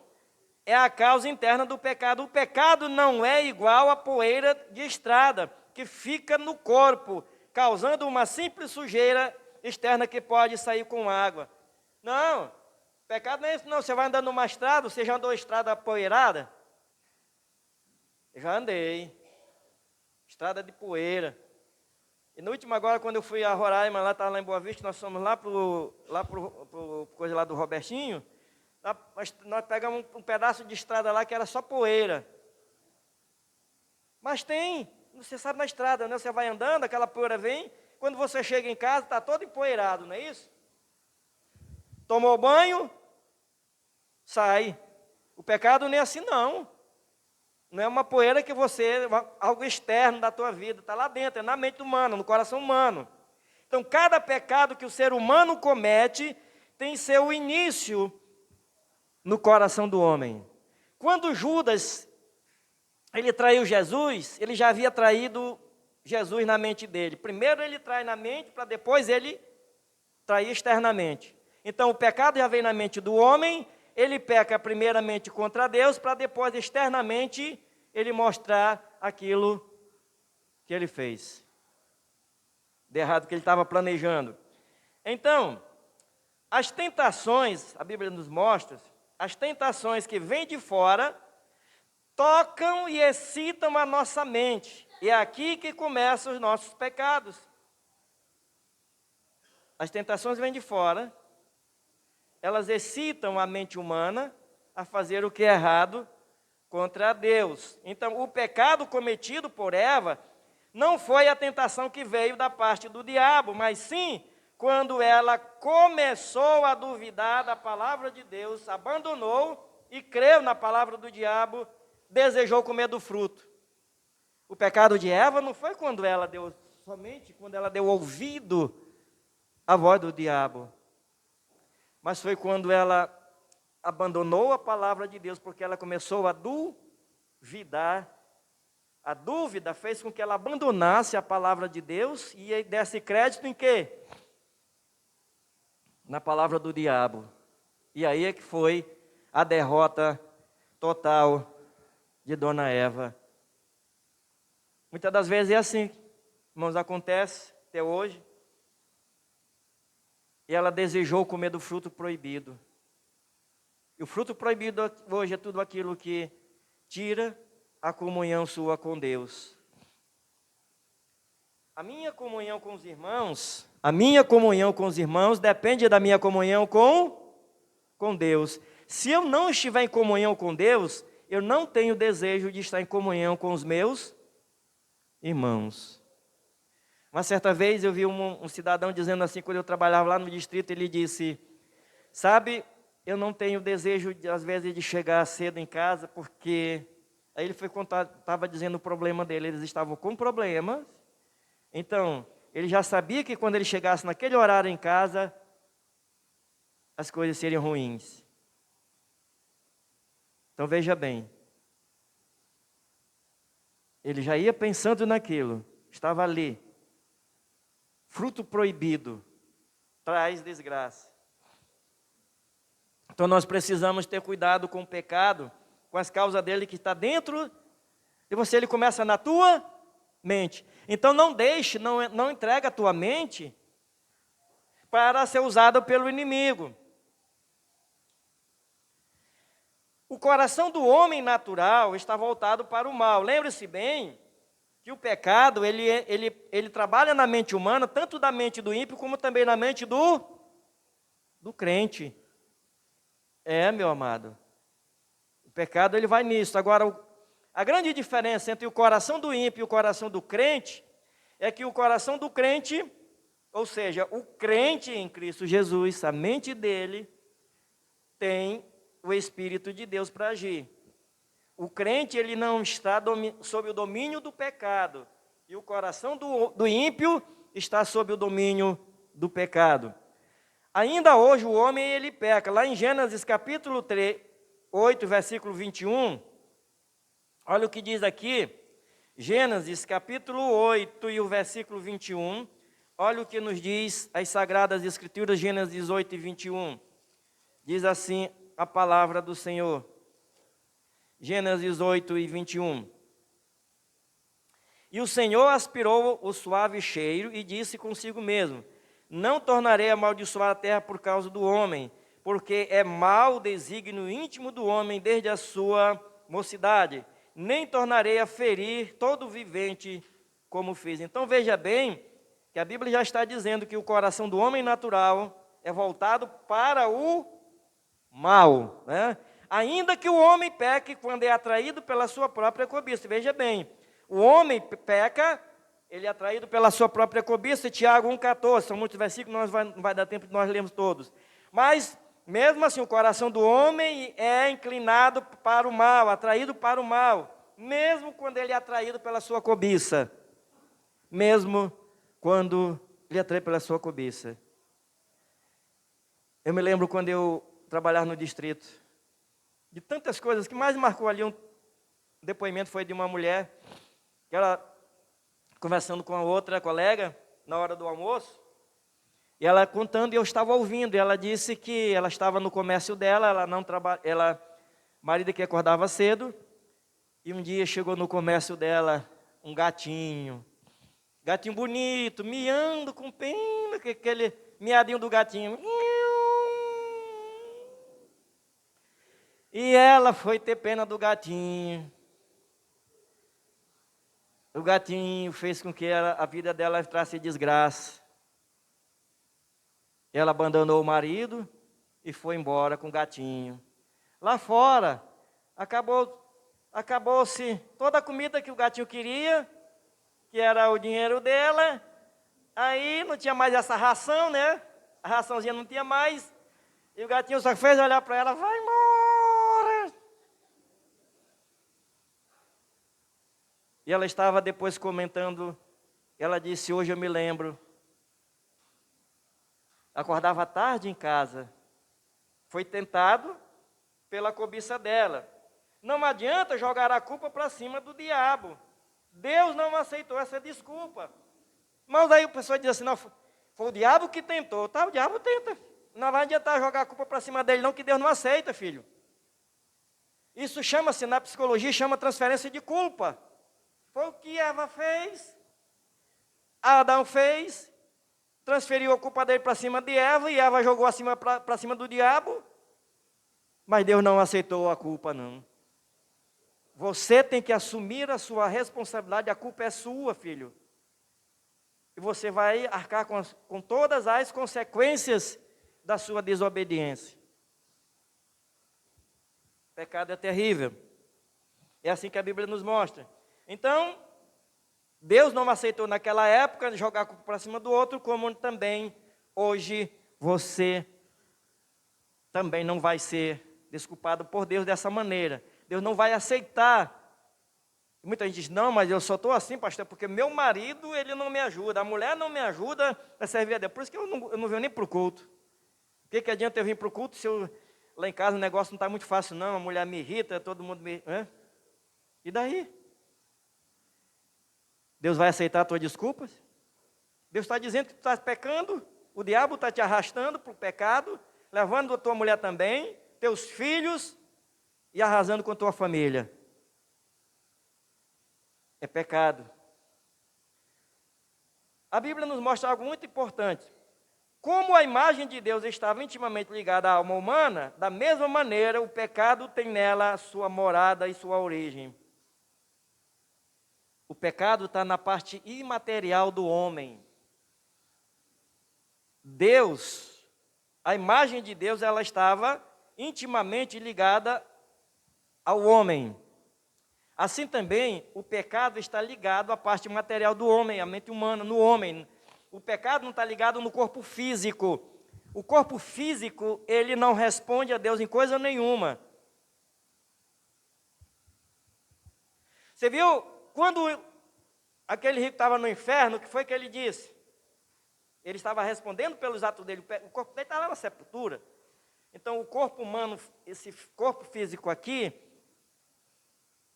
é a causa interna do pecado. O pecado não é igual a poeira de estrada, que fica no corpo, causando uma simples sujeira externa que pode sair com água. Não, pecado não é isso não. Você vai andando numa estrada, você já andou estrada apoeirada? Eu já andei. Estrada de poeira. E no último agora, quando eu fui a Roraima, lá estava lá em Boa Vista, nós fomos lá pro coisa lá do Robertinho, nós pegamos um pedaço de estrada lá que era só poeira. Mas tem, você sabe na estrada, né? Você vai andando, aquela poeira vem, quando você chega em casa, está todo empoeirado, não é isso? Tomou banho, sai. O pecado nem é assim não. Não é uma poeira que algo externo da tua vida, está lá dentro, é na mente humana, no coração humano. Então, cada pecado que o ser humano comete tem seu início no coração do homem. Quando Judas, ele traiu Jesus, ele já havia traído Jesus na mente dele. Primeiro ele trai na mente, para depois ele trair externamente. Então, o pecado já vem na mente do homem, ele peca primeiramente contra Deus, para depois externamente ele mostrar aquilo que ele fez, de errado que ele estava planejando. Então, as tentações, a Bíblia nos mostra, as tentações que vêm de fora, tocam e excitam a nossa mente. E é aqui que começam os nossos pecados. As tentações vêm de fora, elas excitam a mente humana a fazer o que é errado contra Deus. Então, o pecado cometido por Eva não foi a tentação que veio da parte do diabo, mas sim quando ela começou a duvidar da palavra de Deus, abandonou e creu na palavra do diabo, desejou comer do fruto. O pecado de Eva não foi somente quando ela deu ouvido à voz do diabo, mas foi quando ela abandonou a palavra de Deus, porque ela começou a duvidar. A dúvida fez com que ela abandonasse a palavra de Deus e desse crédito em quê? Na palavra do diabo. E aí é que foi a derrota total de Dona Eva. Muitas das vezes é assim, irmãos, acontece até hoje. E ela desejou comer do fruto proibido. E o fruto proibido hoje é tudo aquilo que tira a comunhão sua com Deus. A minha comunhão com os irmãos depende da minha comunhão com Deus. Se eu não estiver em comunhão com Deus, eu não tenho desejo de estar em comunhão com os meus irmãos. Uma certa vez eu vi um cidadão dizendo assim, quando eu trabalhava lá no distrito, ele disse, sabe, eu não tenho desejo, às vezes, de chegar cedo em casa, porque... Aí ele foi contar, estava dizendo o problema dele, eles estavam com problemas. Então, ele já sabia que quando ele chegasse naquele horário em casa, as coisas seriam ruins. Então, veja bem. Ele já ia pensando naquilo, estava ali. Fruto proibido traz desgraça. Então nós precisamos ter cuidado com o pecado, com as causas dele que está dentro de você. Ele começa na tua mente. Então não deixe, não entregue a tua mente para ser usada pelo inimigo. O coração do homem natural está voltado para o mal. Lembre-se bem que o pecado, ele trabalha na mente humana, tanto da mente do ímpio, como também na mente do crente. Meu amado. O pecado, ele vai nisso. Agora, a grande diferença entre o coração do ímpio e o coração do crente, é que o coração do crente, ou seja, o crente em Cristo Jesus, a mente dele, tem o Espírito de Deus para agir. O crente, ele não está sob o domínio do pecado. E o coração do ímpio está sob o domínio do pecado. Ainda hoje o homem, ele peca. Lá em Gênesis capítulo 8, versículo 21, olha o que diz aqui. Gênesis capítulo 8 e o versículo 21. Olha o que nos diz as Sagradas Escrituras, Gênesis 8 e 21. Diz assim a palavra do Senhor. Gênesis 8 e 21. E o Senhor aspirou o suave cheiro e disse consigo mesmo: não tornarei a amaldiçoar a terra por causa do homem, porque é mau o desígnio íntimo do homem desde a sua mocidade. Nem tornarei a ferir todo vivente como fiz. Então veja bem que a Bíblia já está dizendo que o coração do homem natural é voltado para o mal, né? Ainda que o homem peque quando é atraído pela sua própria cobiça. Veja bem, o homem peca, ele é atraído pela sua própria cobiça. Tiago 1,14, são muitos versículos, não vai dar tempo de nós lermos todos. Mas, mesmo assim, o coração do homem é inclinado para o mal, atraído para o mal, mesmo quando ele é atraído pela sua cobiça. Mesmo quando ele é atraído pela sua cobiça. Eu me lembro quando eu trabalhava no distrito, de tantas coisas, que mais marcou ali um depoimento foi de uma mulher, que ela, conversando com a outra colega, na hora do almoço, e ela contando, e eu estava ouvindo, e ela disse que ela estava no comércio dela, ela não trabalha, marido que acordava cedo, e um dia chegou no comércio dela um gatinho bonito, miando com pena, aquele miadinho do gatinho. E ela foi ter pena do gatinho. O gatinho fez com que a vida dela entrasse em desgraça. Ela abandonou o marido e foi embora com o gatinho. Lá fora, acabou-se toda a comida que o gatinho queria, que era o dinheiro dela. Aí não tinha mais essa ração, né? A raçãozinha não tinha mais. E o gatinho só fez olhar para ela, vai embora. E ela estava depois comentando, ela disse, hoje eu me lembro, acordava tarde em casa, foi tentado pela cobiça dela. Não adianta jogar a culpa para cima do diabo. Deus não aceitou essa desculpa. Mas aí o pessoal diz assim, não, foi o diabo que tentou. Tá, o diabo tenta. Não vai adiantar jogar a culpa para cima dele não, que Deus não aceita, filho. Isso chama-se, na psicologia, chama transferência de culpa. Foi o que Eva fez, Adão fez, transferiu a culpa dele para cima de Eva, e Eva jogou para cima do diabo. Mas Deus não aceitou a culpa, não. Você tem que assumir a sua responsabilidade, a culpa é sua, filho. E você vai arcar com todas as consequências da sua desobediência. O pecado é terrível. É assim que a Bíblia nos mostra. Então, Deus não aceitou naquela época jogar a culpa para cima do outro, como também hoje você também não vai ser desculpado por Deus dessa maneira. Deus não vai aceitar. Muita gente diz, não, mas eu só estou assim, pastor, porque meu marido, ele não me ajuda, a mulher não me ajuda a servir a Deus. Por isso que eu não venho nem para o culto. O que adianta eu vir para o culto se lá em casa o negócio não está muito fácil, não, a mulher me irrita, todo mundo me... E daí? Deus vai aceitar as tuas desculpas? Deus está dizendo que tu estás pecando, o diabo está te arrastando para o pecado, levando a tua mulher também, teus filhos e arrasando com a tua família. É pecado. A Bíblia nos mostra algo muito importante. Como a imagem de Deus estava intimamente ligada à alma humana, da mesma maneira o pecado tem nela sua morada e sua origem. O pecado está na parte imaterial do homem. Deus, a imagem de Deus, ela estava intimamente ligada ao homem. Assim também, o pecado está ligado à parte material do homem, à mente humana, no homem. O pecado não está ligado no corpo físico. O corpo físico, ele não responde a Deus em coisa nenhuma. Você viu, quando aquele rico estava no inferno, o que foi que ele disse? Ele estava respondendo pelos atos dele, o corpo dele estava lá na sepultura. Então, o corpo humano, esse corpo físico aqui,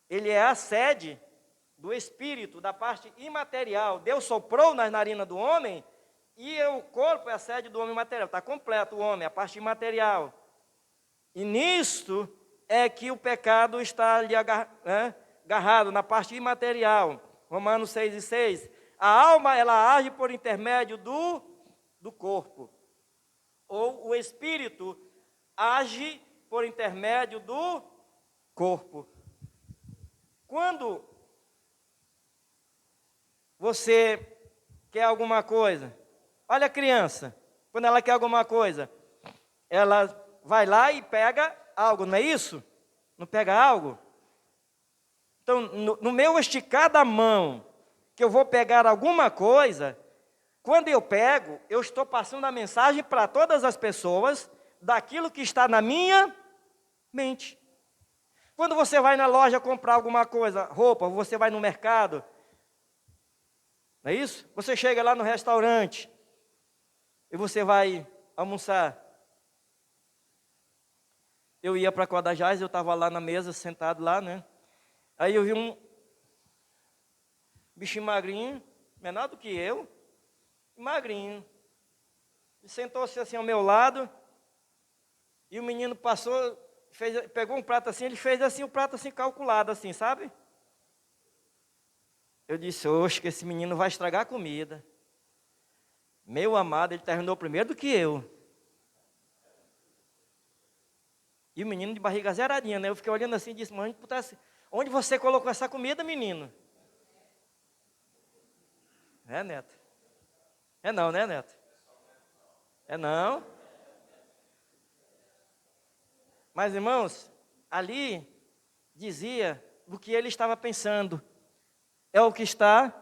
ele é a sede do espírito, da parte imaterial. Deus soprou nas narinas do homem e o corpo é a sede do homem material. Está completo o homem, a parte imaterial. E nisto é que o pecado está ali agarrado, na parte imaterial. Romanos 6:6. A alma, ela age por intermédio do corpo. Ou o espírito age por intermédio do corpo. Quando você quer alguma coisa, olha a criança, quando ela quer alguma coisa, ela vai lá e pega algo, não é isso? Não pega algo? Então, no meu esticar da mão, que eu vou pegar alguma coisa, quando eu pego, eu estou passando a mensagem para todas as pessoas daquilo que está na minha mente. Quando você vai na loja comprar alguma coisa, roupa, você vai no mercado, não é isso? Você chega lá no restaurante e você vai almoçar. Eu ia para Codajás, eu estava lá na mesa, sentado lá, né? Aí eu vi um bichinho magrinho, menor do que eu, magrinho. Ele sentou-se assim ao meu lado e o menino passou, pegou um prato assim, ele fez assim, o prato assim calculado assim, sabe? Eu disse, oxe, que esse menino vai estragar a comida. Meu amado, ele terminou primeiro do que eu. E o menino de barriga zeradinha, né? Eu fiquei olhando assim e disse, mãe, onde você colocou essa comida, menino? É, Neto? É não, né, Neto? É não. Mas, irmãos, ali dizia do que ele estava pensando. É o que está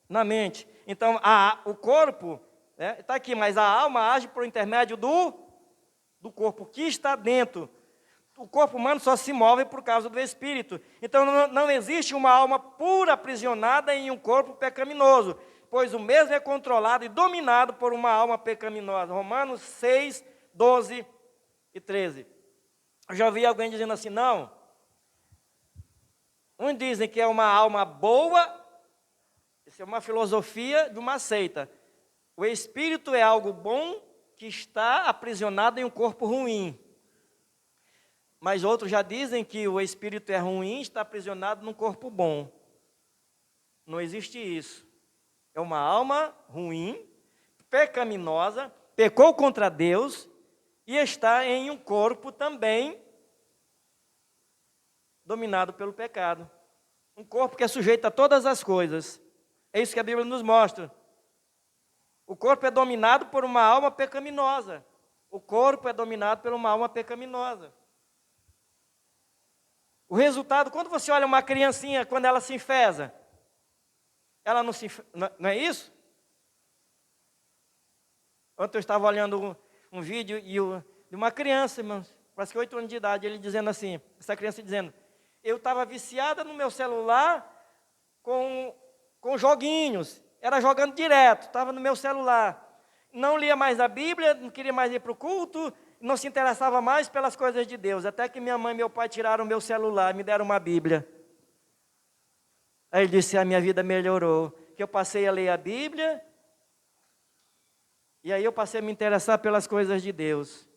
na mente. Então, o corpo está aqui, mas a alma age por intermédio do corpo que está dentro. O corpo humano só se move por causa do espírito. Então, não existe uma alma pura aprisionada em um corpo pecaminoso, pois o mesmo é controlado e dominado por uma alma pecaminosa. Romanos 6, 12 e 13. Eu já ouvi alguém dizendo assim, não. Uns dizem que é uma alma boa, isso é uma filosofia de uma seita. O espírito é algo bom que está aprisionado em um corpo ruim. Mas outros já dizem que o espírito é ruim, está aprisionado num corpo bom. Não existe isso. É uma alma ruim, pecaminosa, pecou contra Deus e está em um corpo também dominado pelo pecado. Um corpo que é sujeito a todas as coisas. É isso que a Bíblia nos mostra. O corpo é dominado por uma alma pecaminosa. O corpo é dominado por uma alma pecaminosa. O resultado, quando você olha uma criancinha, quando ela se enfesa, ela não é isso? Ontem eu estava olhando um vídeo de uma criança, irmãos, parece que 8 anos de idade, ele dizendo assim, essa criança dizendo, eu estava viciada no meu celular com joguinhos, era jogando direto, estava no meu celular. Não lia mais a Bíblia, não queria mais ir para o culto, não se interessava mais pelas coisas de Deus, até que minha mãe e meu pai tiraram o meu celular e me deram uma Bíblia. Aí ele disse, a minha vida melhorou, que eu passei a ler a Bíblia, e aí eu passei a me interessar pelas coisas de Deus.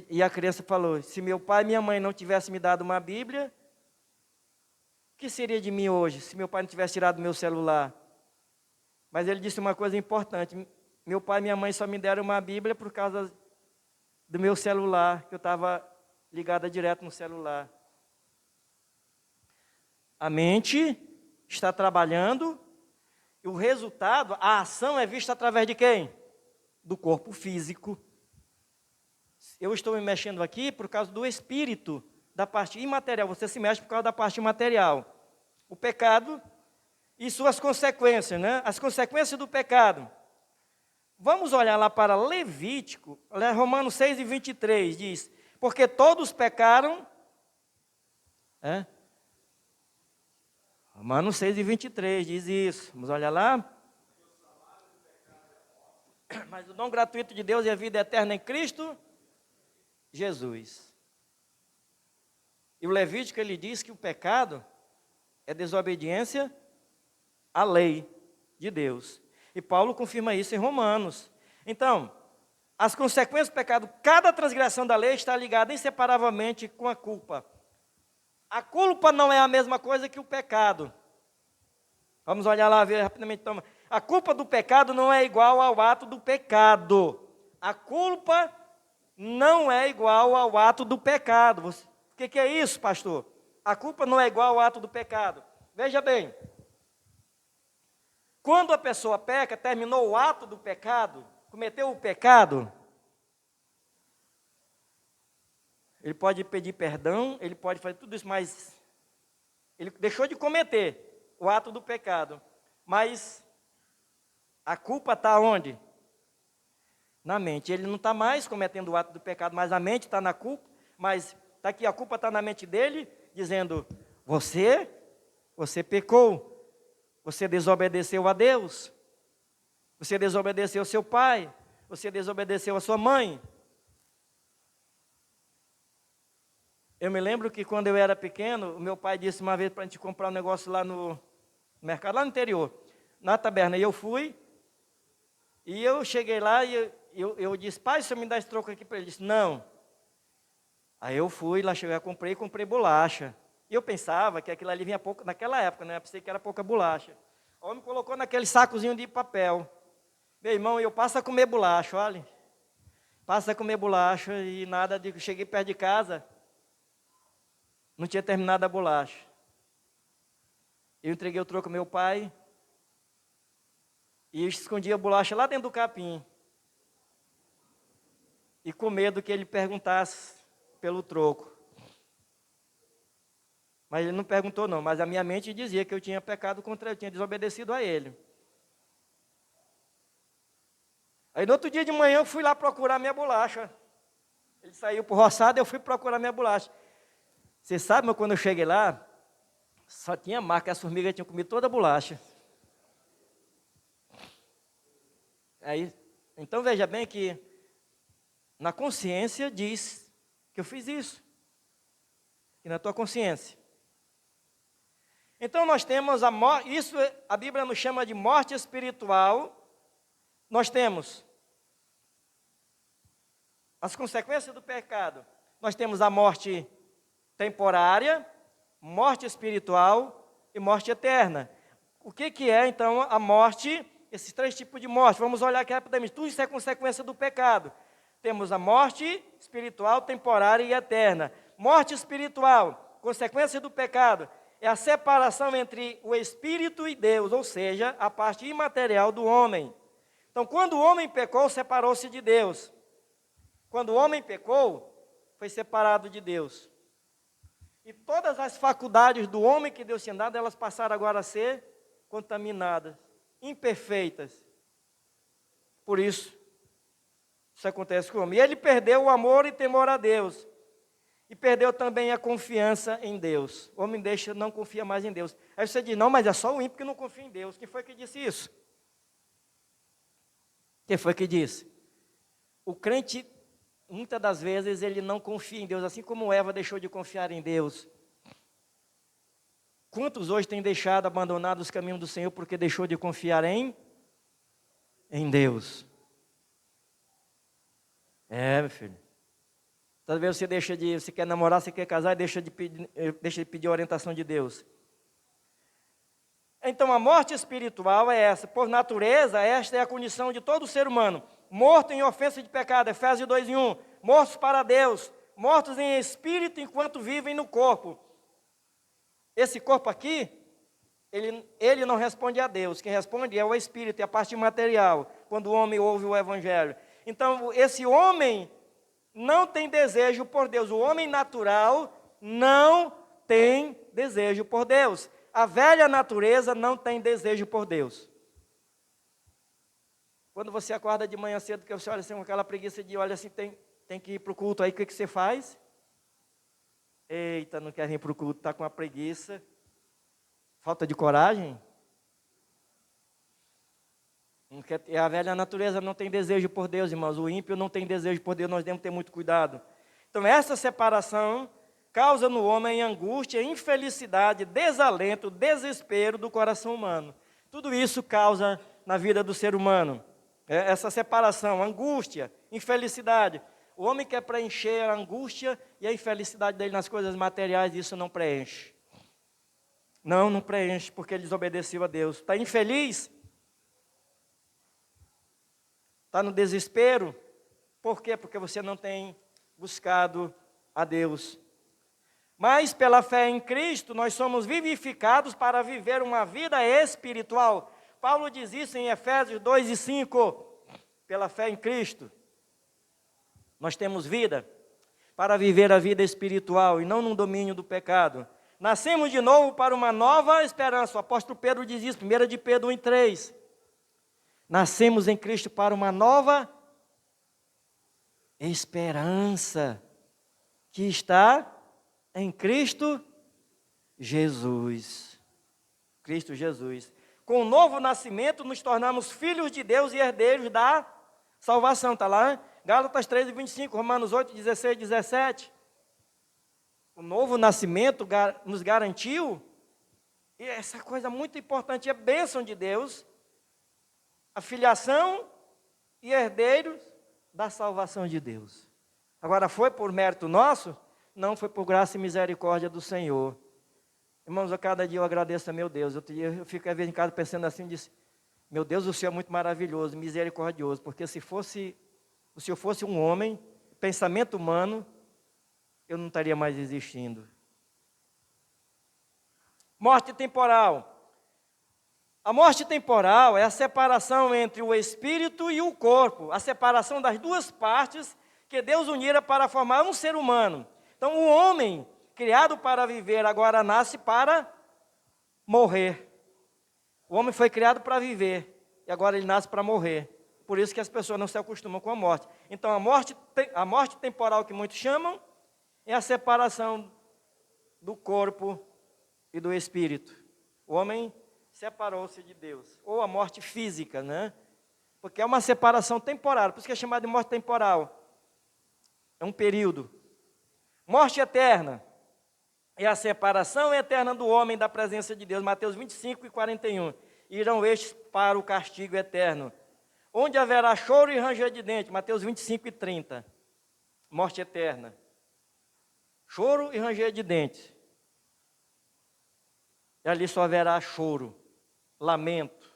E a criança falou, se meu pai e minha mãe não tivessem me dado uma Bíblia, o que seria de mim hoje, se meu pai não tivesse tirado o meu celular? Mas ele disse uma coisa importante, meu pai e minha mãe só me deram uma Bíblia por causa do meu celular, que eu estava ligada direto no celular. A mente está trabalhando, e o resultado, a ação é vista através de quem? Do corpo físico. Eu estou me mexendo aqui por causa do espírito, da parte imaterial. Você se mexe por causa da parte imaterial. O pecado e suas consequências, né? As consequências do pecado. Vamos olhar lá para Levítico, Romanos 6:23, diz, porque todos pecaram, Romanos 6:23 diz isso. Vamos olhar lá. Mas o dom gratuito de Deus é a vida eterna em Cristo Jesus. E o Levítico, ele diz que o pecado é desobediência à lei de Deus. E Paulo confirma isso em Romanos. Então, as consequências do pecado, cada transgressão da lei está ligada inseparavelmente com a culpa. A culpa não é a mesma coisa que o pecado. Vamos olhar lá, ver rapidamente. Então, a culpa do pecado não é igual ao ato do pecado. A culpa não é igual ao ato do pecado. O que é isso, pastor? A culpa não é igual ao ato do pecado. Veja bem. Quando a pessoa peca, terminou o ato do pecado, cometeu o pecado, ele pode pedir perdão, ele pode fazer tudo isso, mas ele deixou de cometer o ato do pecado. Mas a culpa está onde? Na mente. Ele não está mais cometendo o ato do pecado, mas a mente está na culpa. Mas está aqui, a culpa está na mente dele, dizendo, você pecou. Você desobedeceu a Deus, você desobedeceu ao seu pai, você desobedeceu a sua mãe. Eu me lembro que quando eu era pequeno, o meu pai disse uma vez para a gente comprar um negócio lá no mercado, lá no interior, na taberna. E eu fui, e eu cheguei lá e eu disse, pai, o senhor me dá esse troco aqui para ele? Ele disse, não. Aí eu fui, lá cheguei, comprei bolacha. E eu pensava que aquilo ali vinha pouco, naquela época, né? Eu pensei que era pouca bolacha. O homem colocou naquele sacozinho de papel. Meu irmão, eu passo a comer bolacha, olha. Passo a comer bolacha e nada, cheguei perto de casa, não tinha terminado a bolacha. Eu entreguei o troco ao meu pai e eu escondi a bolacha lá dentro do capim. E com medo que ele perguntasse pelo troco. Mas ele não perguntou não, mas a minha mente dizia que eu tinha pecado contra ele, tinha desobedecido a ele. Aí no outro dia de manhã eu fui lá procurar minha bolacha. Ele saiu para o roçado e eu fui procurar minha bolacha. Você sabe, mas quando eu cheguei lá, só tinha marca, as formigas tinham comido toda a bolacha. Aí, então veja bem que na consciência diz que eu fiz isso. E na tua consciência. Então nós temos a morte, isso a Bíblia nos chama de morte espiritual. Nós temos as consequências do pecado. Nós temos a morte temporária, morte espiritual e morte eterna. O que é então a morte, esses 3 tipos de morte? Vamos olhar aqui rapidamente. Tudo isso é consequência do pecado. Temos a morte espiritual, temporária e eterna. Morte espiritual. consequência do pecado é a separação entre o Espírito e Deus, ou seja, a parte imaterial do homem. Então, quando o homem pecou, separou-se de Deus. Quando o homem pecou, foi separado de Deus. E todas as faculdades do homem que Deus tinha dado, elas passaram agora a ser contaminadas, imperfeitas. Por isso acontece com o homem. E ele perdeu o amor e temor a Deus. E perdeu também a confiança em Deus. O homem não confia mais em Deus. Aí você diz, não, mas é só o ímpio que não confia em Deus. Quem foi que disse isso? Quem foi que disse? O crente, muitas das vezes, ele não confia em Deus, assim como Eva deixou de confiar em Deus. Quantos hoje têm deixado, abandonado os caminhos do Senhor porque deixou de confiar em Deus? Meu filho. Talvez você quer namorar, você quer casar e deixa de pedir a orientação de Deus. Então a morte espiritual é essa. Por natureza, esta é a condição de todo ser humano. Morto em ofensa de pecado, Efésios 2:1. Mortos para Deus, mortos em espírito enquanto vivem no corpo. Esse corpo aqui, ele não responde a Deus. Quem responde é o espírito, é a parte material, quando o homem ouve o evangelho. Então esse homem não tem desejo por Deus. O homem natural não tem desejo por Deus. A velha natureza não tem desejo por Deus. Quando você acorda de manhã cedo, que você olha assim com aquela preguiça de, olha assim, tem que ir para o culto, aí o que você faz? Eita, não quer vir para o culto, está com uma preguiça. Falta de coragem? A velha natureza não tem desejo por Deus, irmãos. O ímpio não tem desejo por Deus, nós devemos ter muito cuidado. Então, essa separação causa no homem angústia, infelicidade, desalento, desespero do coração humano. Tudo isso causa na vida do ser humano. Essa separação, angústia, infelicidade. O homem quer preencher a angústia e a infelicidade dele nas coisas materiais, isso não preenche. Não preenche, porque ele desobedeceu a Deus. Está infeliz? Está no desespero? Por quê? Porque você não tem buscado a Deus. Mas pela fé em Cristo, nós somos vivificados para viver uma vida espiritual. Paulo diz isso em Efésios 2:5. Pela fé em Cristo, nós temos vida para viver a vida espiritual e não no domínio do pecado. Nascemos de novo para uma nova esperança. O apóstolo Pedro diz isso, 1 de Pedro 1:3. Nascemos em Cristo para uma nova esperança que está em Cristo Jesus. Cristo Jesus. Com o novo nascimento, nos tornamos filhos de Deus e herdeiros da salvação. Está lá, Gálatas 3:25, Romanos 8:16, 17. O novo nascimento nos garantiu, e essa coisa muito importante, é bênção de Deus, a filiação e herdeiros da salvação de Deus. Agora, foi por mérito nosso? Não, foi por graça e misericórdia do Senhor. Irmãos, a cada dia eu agradeço a meu Deus. Eu fico às vezes em casa pensando assim, disse, meu Deus, o Senhor é muito maravilhoso, misericordioso, porque se o Senhor fosse um homem, pensamento humano, eu não estaria mais existindo. Morte temporal. A morte temporal é a separação entre o espírito e o corpo, a separação das duas partes que Deus unira para formar um ser humano. Então, o homem, criado para viver, agora nasce para morrer. O homem foi criado para viver, e agora ele nasce para morrer. Por isso que as pessoas não se acostumam com a morte. Então, a morte temporal que muitos chamam é a separação do corpo e do espírito. O homem separou-se de Deus. Ou a morte física, né? Porque é uma separação temporária, por isso que é chamada de morte temporal. É um período. Morte eterna é a separação eterna do homem da presença de Deus. Mateus 25:41. Irão estes para o castigo eterno, onde haverá choro e ranger de dentes. Mateus 25:30. Morte eterna. Choro e ranger de dentes. E ali só haverá choro, lamento.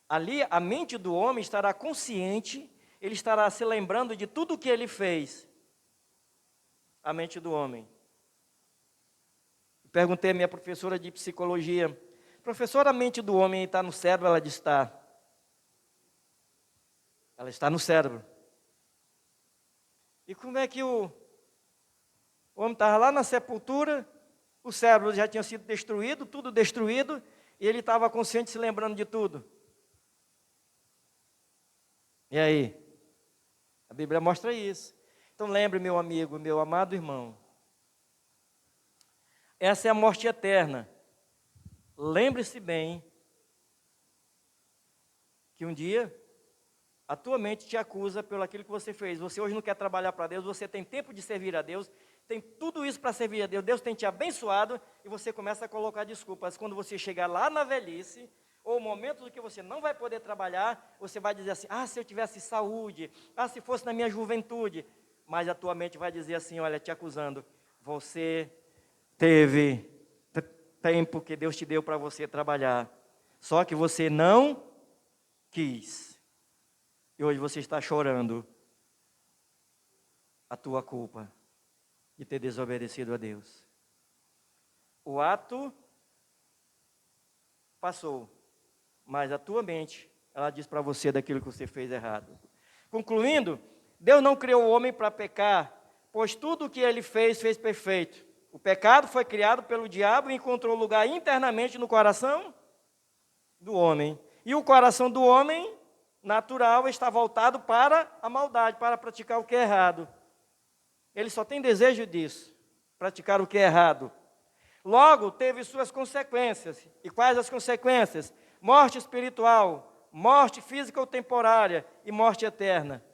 Ali a mente do homem estará consciente, ele estará se lembrando de tudo o que ele fez. A mente do homem. Perguntei à minha professora de psicologia, professora, a mente do homem está no cérebro? Ela disse, está. Ela está no cérebro. E como é que o homem estava lá na sepultura, o cérebro já tinha sido destruído, tudo destruído, e ele estava consciente, se lembrando de tudo. E aí? A Bíblia mostra isso. Então lembre, meu amigo, meu amado irmão, essa é a morte eterna. Lembre-se bem que um dia a tua mente te acusa pelo aquilo que você fez. Você hoje não quer trabalhar para Deus, você tem tempo de servir a Deus, tem tudo isso para servir a Deus, Deus tem te abençoado e você começa a colocar desculpas. Quando você chegar lá na velhice, ou momento do que você não vai poder trabalhar, você vai dizer assim, se eu tivesse saúde, se fosse na minha juventude. Mas a tua mente vai dizer assim, olha, te acusando, você teve tempo que Deus te deu para você trabalhar, só que você não quis. E hoje você está chorando a tua culpa de ter desobedecido a Deus. O ato passou, mas a tua mente, ela diz para você daquilo que você fez errado. Concluindo, Deus não criou o homem para pecar, pois tudo o que ele fez perfeito. O pecado foi criado pelo diabo e encontrou lugar internamente no coração do homem. E o coração do homem natural está voltado para a maldade, para praticar o que é errado. Ele só tem desejo disso, praticar o que é errado. Logo, teve suas consequências. E quais as consequências? Morte espiritual, morte física ou temporária e morte eterna.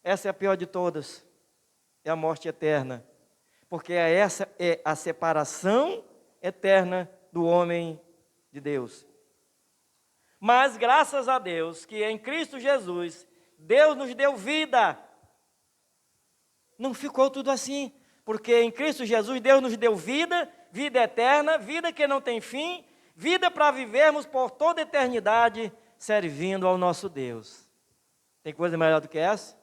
Essa é a pior de todas, é a morte eterna. Porque essa é a separação eterna do homem de Deus. Mas graças a Deus que em Cristo Jesus, Deus nos deu vida. Não ficou tudo assim, porque em Cristo Jesus Deus nos deu vida, vida eterna, vida que não tem fim, vida para vivermos por toda a eternidade servindo ao nosso Deus. Tem coisa melhor do que essa?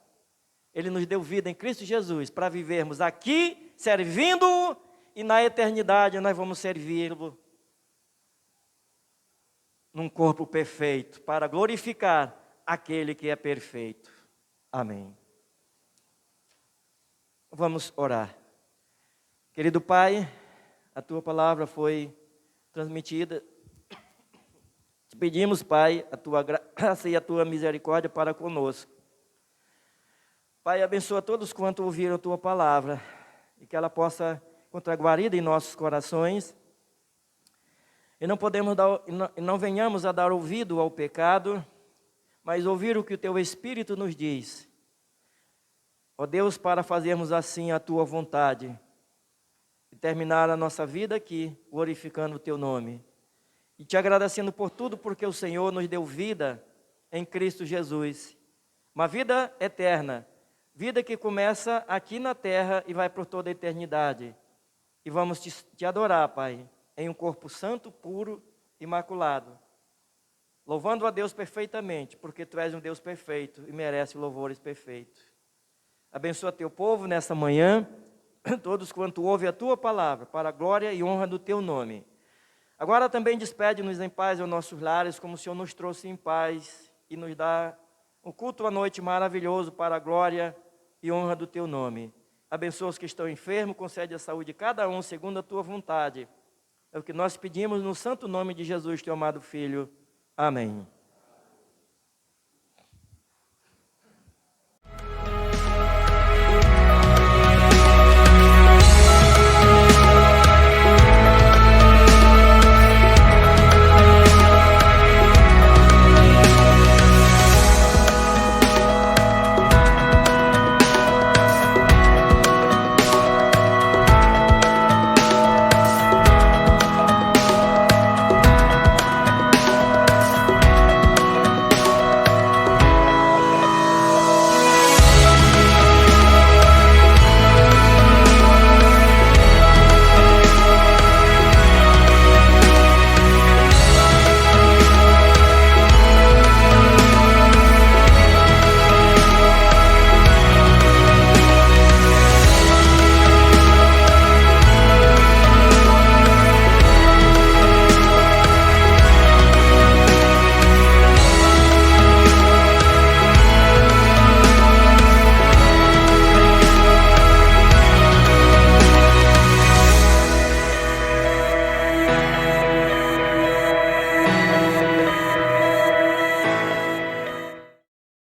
Ele nos deu vida em Cristo Jesus para vivermos aqui servindo-o e na eternidade nós vamos servi-lo num corpo perfeito, para glorificar aquele que é perfeito. Amém. Vamos orar. Querido Pai, a Tua palavra foi transmitida. Te pedimos, Pai, a Tua graça e a Tua misericórdia para conosco. Pai, abençoa todos quanto ouviram a Tua palavra, e que ela possa encontrar guarida em nossos corações, e não venhamos a dar ouvido ao pecado, mas ouvir o que o Teu Espírito nos diz. Ó Deus, para fazermos assim a Tua vontade, e terminar a nossa vida aqui, glorificando o Teu nome. E Te agradecendo por tudo, porque o Senhor nos deu vida em Cristo Jesus. Uma vida eterna, vida que começa aqui na terra e vai por toda a eternidade. E vamos te adorar, Pai, em um corpo santo, puro, imaculado. Louvando a Deus perfeitamente, porque Tu és um Deus perfeito e merece louvores perfeitos. Abençoa Teu povo nessa manhã, todos quanto ouvem a Tua palavra, para a glória e honra do Teu nome. Agora também despede-nos em paz aos nossos lares, como o Senhor nos trouxe em paz, e nos dá um culto à noite maravilhoso para a glória e honra do Teu nome. Abençoa os que estão enfermos, concede a saúde de cada um, segundo a Tua vontade. É o que nós pedimos no santo nome de Jesus, Teu amado Filho. Amém.